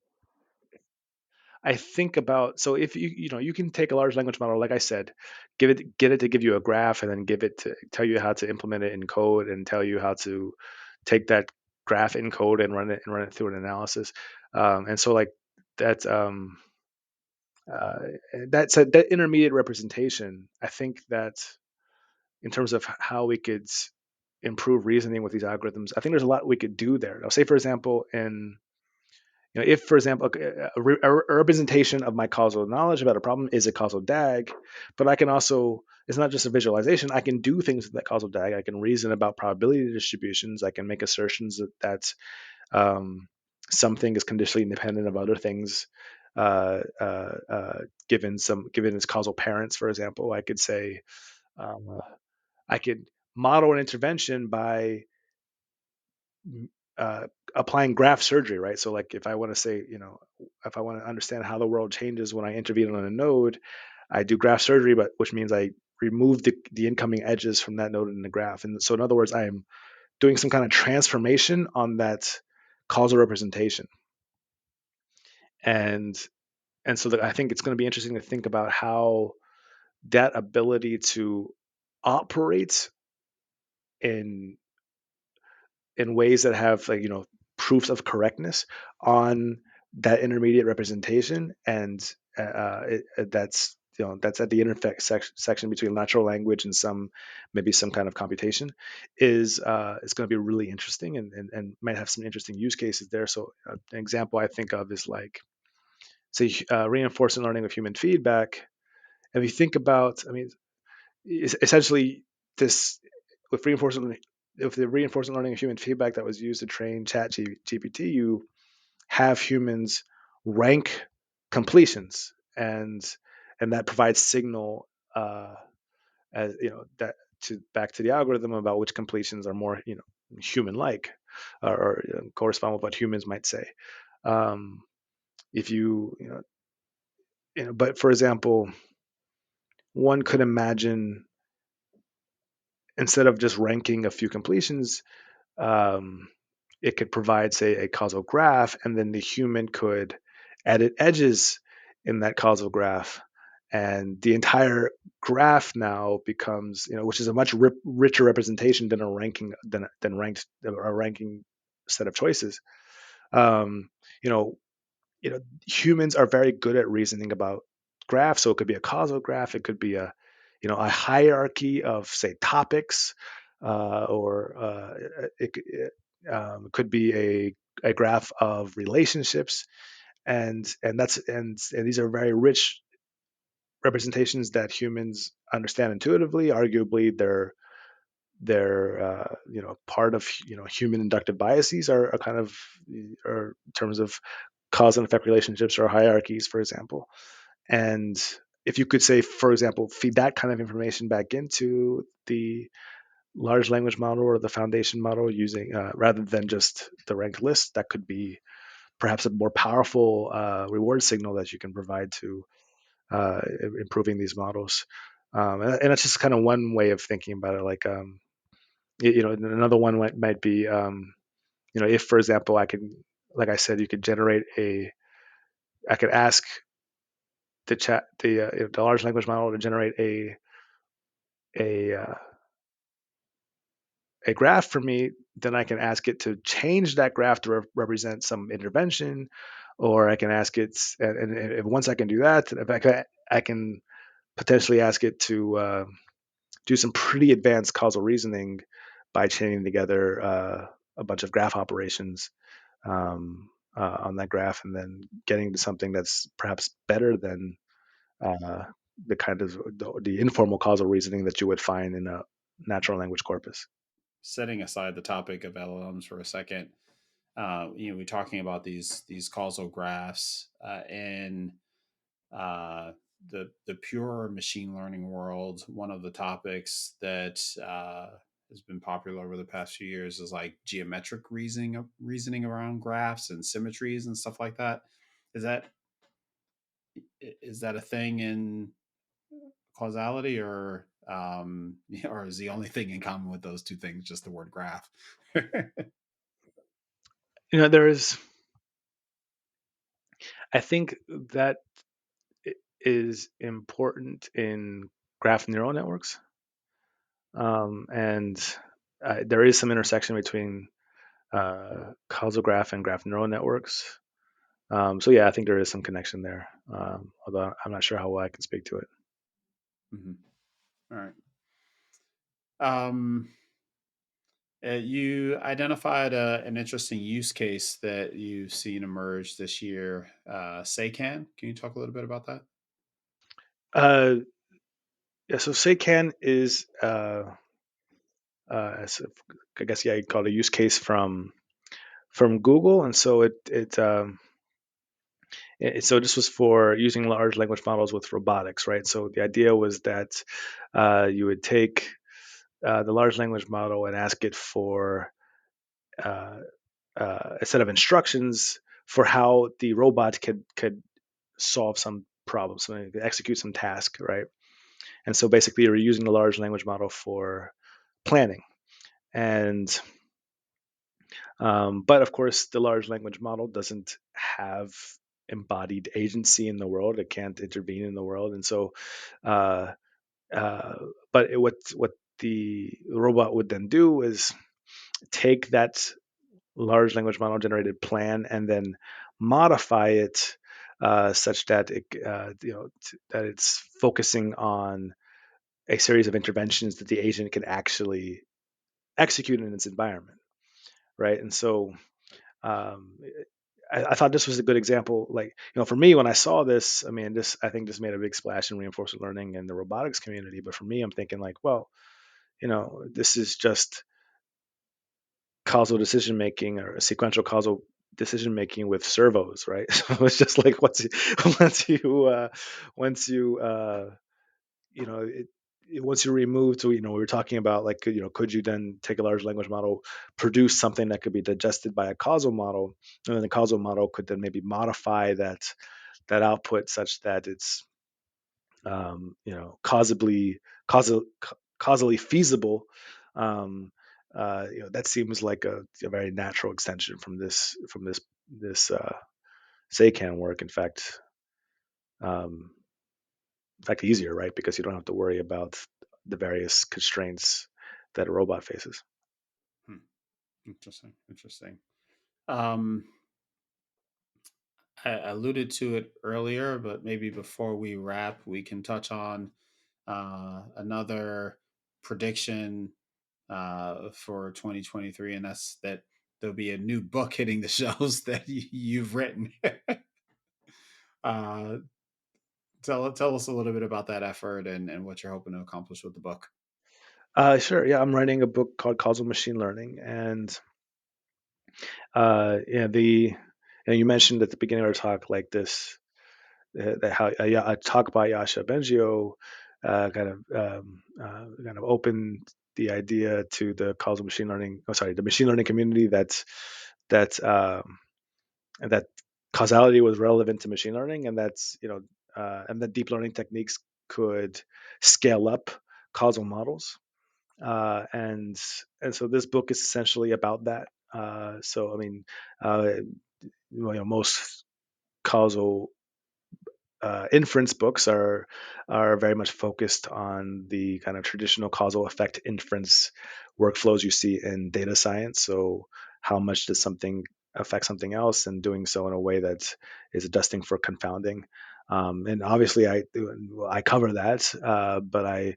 I think about, so if you can take a large language model, like I said, get it to give you a graph, and then give it to tell you how to implement it in code, and tell you how to take that graph in code and run it through an analysis. And so like that uh, that intermediate representation. I think that in terms of how we could improve reasoning with these algorithms, I think there's a lot we could do there. Now, say for example, if for example a representation of my causal knowledge about a problem is a causal DAG, but I can also, it's not just a visualization. I can do things with that causal DAG. I can reason about probability distributions. I can make assertions um, something is conditionally independent of other things. Uh, uh, uh, given its causal parents, for example, I could say um, I could model an intervention by uh, applying graph surgery, right? So, like, if I want to say, if I want to understand how the world changes when I intervene on a node, I do graph surgery, but which means I remove the incoming edges from that node in the graph. And so, in other words, I am doing some kind of transformation on that causal representation. And so that I think it's going to be interesting to think about how that ability to operate in ways that have, like, proofs of correctness on that intermediate representation, and that's at the section between natural language and maybe some kind of computation, is going to be really interesting, and might have some interesting use cases there. So an example I think of is, like, say, reinforcement learning with human feedback. And we think about, I mean, essentially, this with reinforcement if the reinforcement learning of human feedback that was used to train chat gpt, you have humans rank completions, and that provides signal, as that to back to the algorithm about which completions are more human like, or correspond with what humans might say. um, if but for example, one could imagine, instead of just ranking a few completions, um, it could provide, say, a causal graph, and then the human could edit edges in that causal graph, and the entire graph now becomes, which is a much richer representation than a ranking than ranked a ranking set of choices. Um, you know, humans are very good at reasoning about graphs. So it could be a causal graph. It could be a hierarchy of, say, topics, or it could be a graph of relationships, and these are very rich representations that humans understand intuitively. Arguably, they're part of human inductive biases, are kind of, or in terms of cause and effect relationships or hierarchies, for example. And if you could, say, for example, feed that kind of information back into the large language model or the foundation model, using rather than just the ranked list, that could be perhaps a more powerful reward signal that you can provide to improving these models. And that's just kind of one way of thinking about it. Like, another one might be, if, for example, like I said, you could generate I could ask the large language model to generate a uh, a graph for me. Then I can ask it to change that graph to represent some intervention, or I can ask it, and if, once I can do that, if I can potentially ask it to do some pretty advanced causal reasoning by chaining together a bunch of graph operations on that graph, and then getting to something that's perhaps better than uh, the kind of the informal causal reasoning that you would find in a natural language corpus. Setting aside the topic of LLMs for a second, we're talking about these causal graphs in uh, the pure machine learning world. One of the topics that has been popular over the past few years is like geometric reasoning around graphs and symmetries and stuff like that. Is that is that a thing in causality, or or is the only thing in common with those two things just the word graph? There is, I think that is important in graph neural networks, and there is some intersection between causal graph and graph neural networks. So yeah, I think there is some connection there, although I'm not sure how well I can speak to it. Hmm. All right. Um, you identified an interesting use case that you've seen emerge this year, SayCan. Can you talk a little bit about that? Uh, yeah, so SayCan is, as I guess, yeah, you call it a use case from Google, and so so this was for using large language models with robotics, right? So the idea was that you would take the large language model and ask it for uh, a set of instructions for how the robot could solve some problem, so it could execute some task, right? And so basically, you're using the large language model for planning, and but of course, the large language model doesn't have embodied agency in the world. It can't intervene in the world, and so uh, uh, what the robot would then do is take that large language model generated plan and then modify it such that that it's focusing on a series of interventions that the agent can actually execute in its environment, right? And so um, I thought this was a good example. Like, for me, when I saw this, I mean, I think this made a big splash in reinforcement learning and the robotics community. But for me, I'm thinking like, well, this is just causal decision making or sequential causal decision making with servos, right? So it's just like once you once you you know once you remove to we were talking about like could you then take a large language model, produce something that could be digested by a causal model, and then the causal model could then maybe modify that output such that it's causal, causally feasible. um, that seems like a very natural extension from this SayCan work. In fact, easier, right? Because you don't have to worry about the various constraints that a robot faces. Hmm. Interesting. Interesting. Um, I alluded to it earlier, but maybe before we wrap, we can touch on another prediction for 2023, and that's that there'll be a new book hitting the shelves that you've written. uh, tell us a little bit about that effort and what you're hoping to accomplish with the book. Sure. Yeah, I'm writing a book called Causal Machine Learning, and yeah, you mentioned at the beginning of our talk, like this, how a talk by Yasha Bengio kind of opened the idea to the causal machine learning. Oh, sorry, the machine learning community that that causality was relevant to machine learning, and and that deep learning techniques could scale up causal models, and so this book is essentially about that. So I mean, most causal inference books are very much focused on the kind of traditional causal effect inference workflows you see in data science. So how much does something affect something else, and doing so in a way that is adjusting for confounding. And obviously, I cover that, but I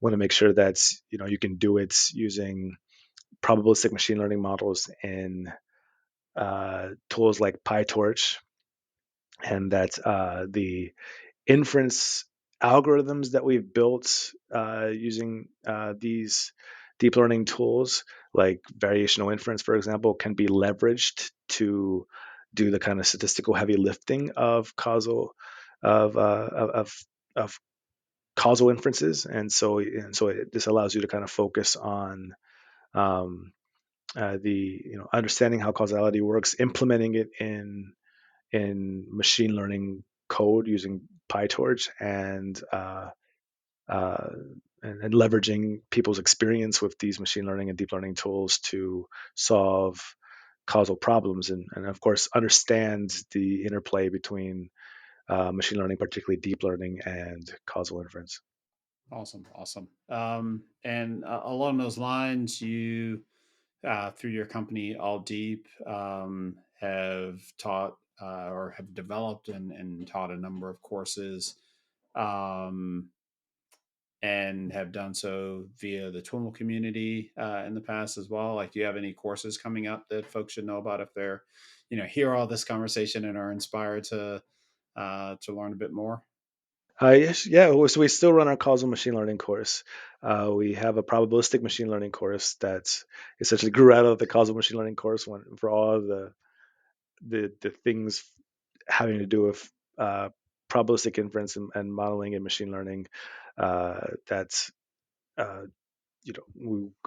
want to make sure that you can do it using probabilistic machine learning models in tools like PyTorch, and that the inference algorithms that we've built using these deep learning tools, like variational inference, for example, can be leveraged to do the kind of statistical heavy lifting of of causal inferences. This allows you to kind of focus on um, the understanding how causality works, implementing it in machine learning code using PyTorch, uh, and leveraging people's experience with these machine learning and deep learning tools to solve causal problems, and of course understand the interplay between machine learning, particularly deep learning, and causal inference. Awesome, awesome. And along those lines, you through your company, All Deep, have taught or have developed and taught a number of courses, um, and have done so via the TWiML community in the past as well. Like, do you have any courses coming up that folks should know about if they're, hear all this conversation and are inspired to learn a bit more? Yes, yeah. So we still run our causal machine learning course. We have a probabilistic machine learning course that's essentially grew out of the causal machine learning course for all the things having to do with probabilistic inference and modeling and machine learning. That's uh,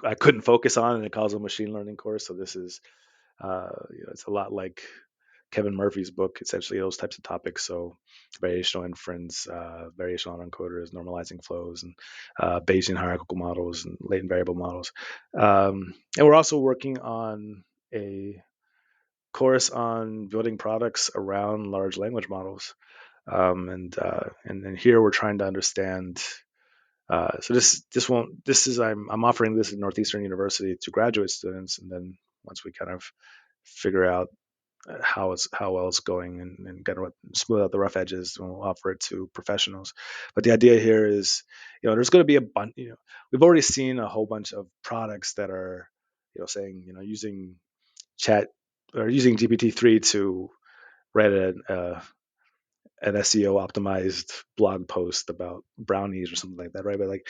I couldn't focus on in a causal machine learning course. So this is it's a lot like Kevin Murphy's book, essentially those types of topics. So variational inference, variational encoders, normalizing flows, and Bayesian hierarchical models and latent variable models. And we're also working on a course on building products around large language models. And then here we're trying to understand. So this won't this is I'm offering this at Northeastern University to graduate students, and then once we kind of figure out how well it's going and kind of smooth out the rough edges, and we'll offer it to professionals. But the idea here is, there's going to be a bunch. We've already seen a whole bunch of products that are, saying, using chat or using GPT-3 to write an SEO optimized blog post about brownies or something like that, right? But like,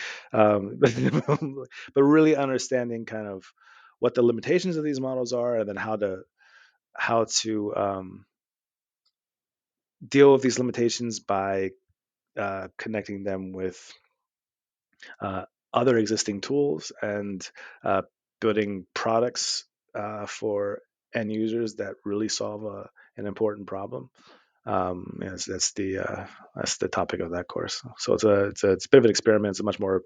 but really understanding kind of what the limitations of these models are, and then how to deal with these limitations by connecting them with uh, other existing tools and uh, building products for end users that really solve an important problem. Yes, that's the topic of that course. So it's a bit of an experiment. It's a much more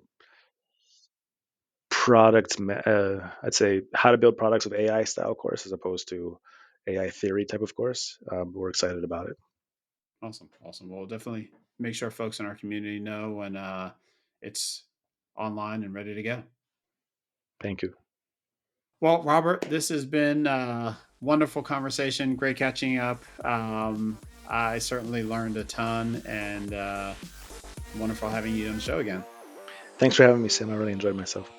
I'd say how to build products with AI style course as opposed to AI theory type of course. We're excited about it. Awesome, awesome. Well, definitely make sure folks in our community know when it's online and ready to go. Thank you. Well, Robert, this has been wonderful conversation. Great catching up. I certainly learned a ton, and wonderful having you on the show again. Thanks for having me, Sam. I really enjoyed myself.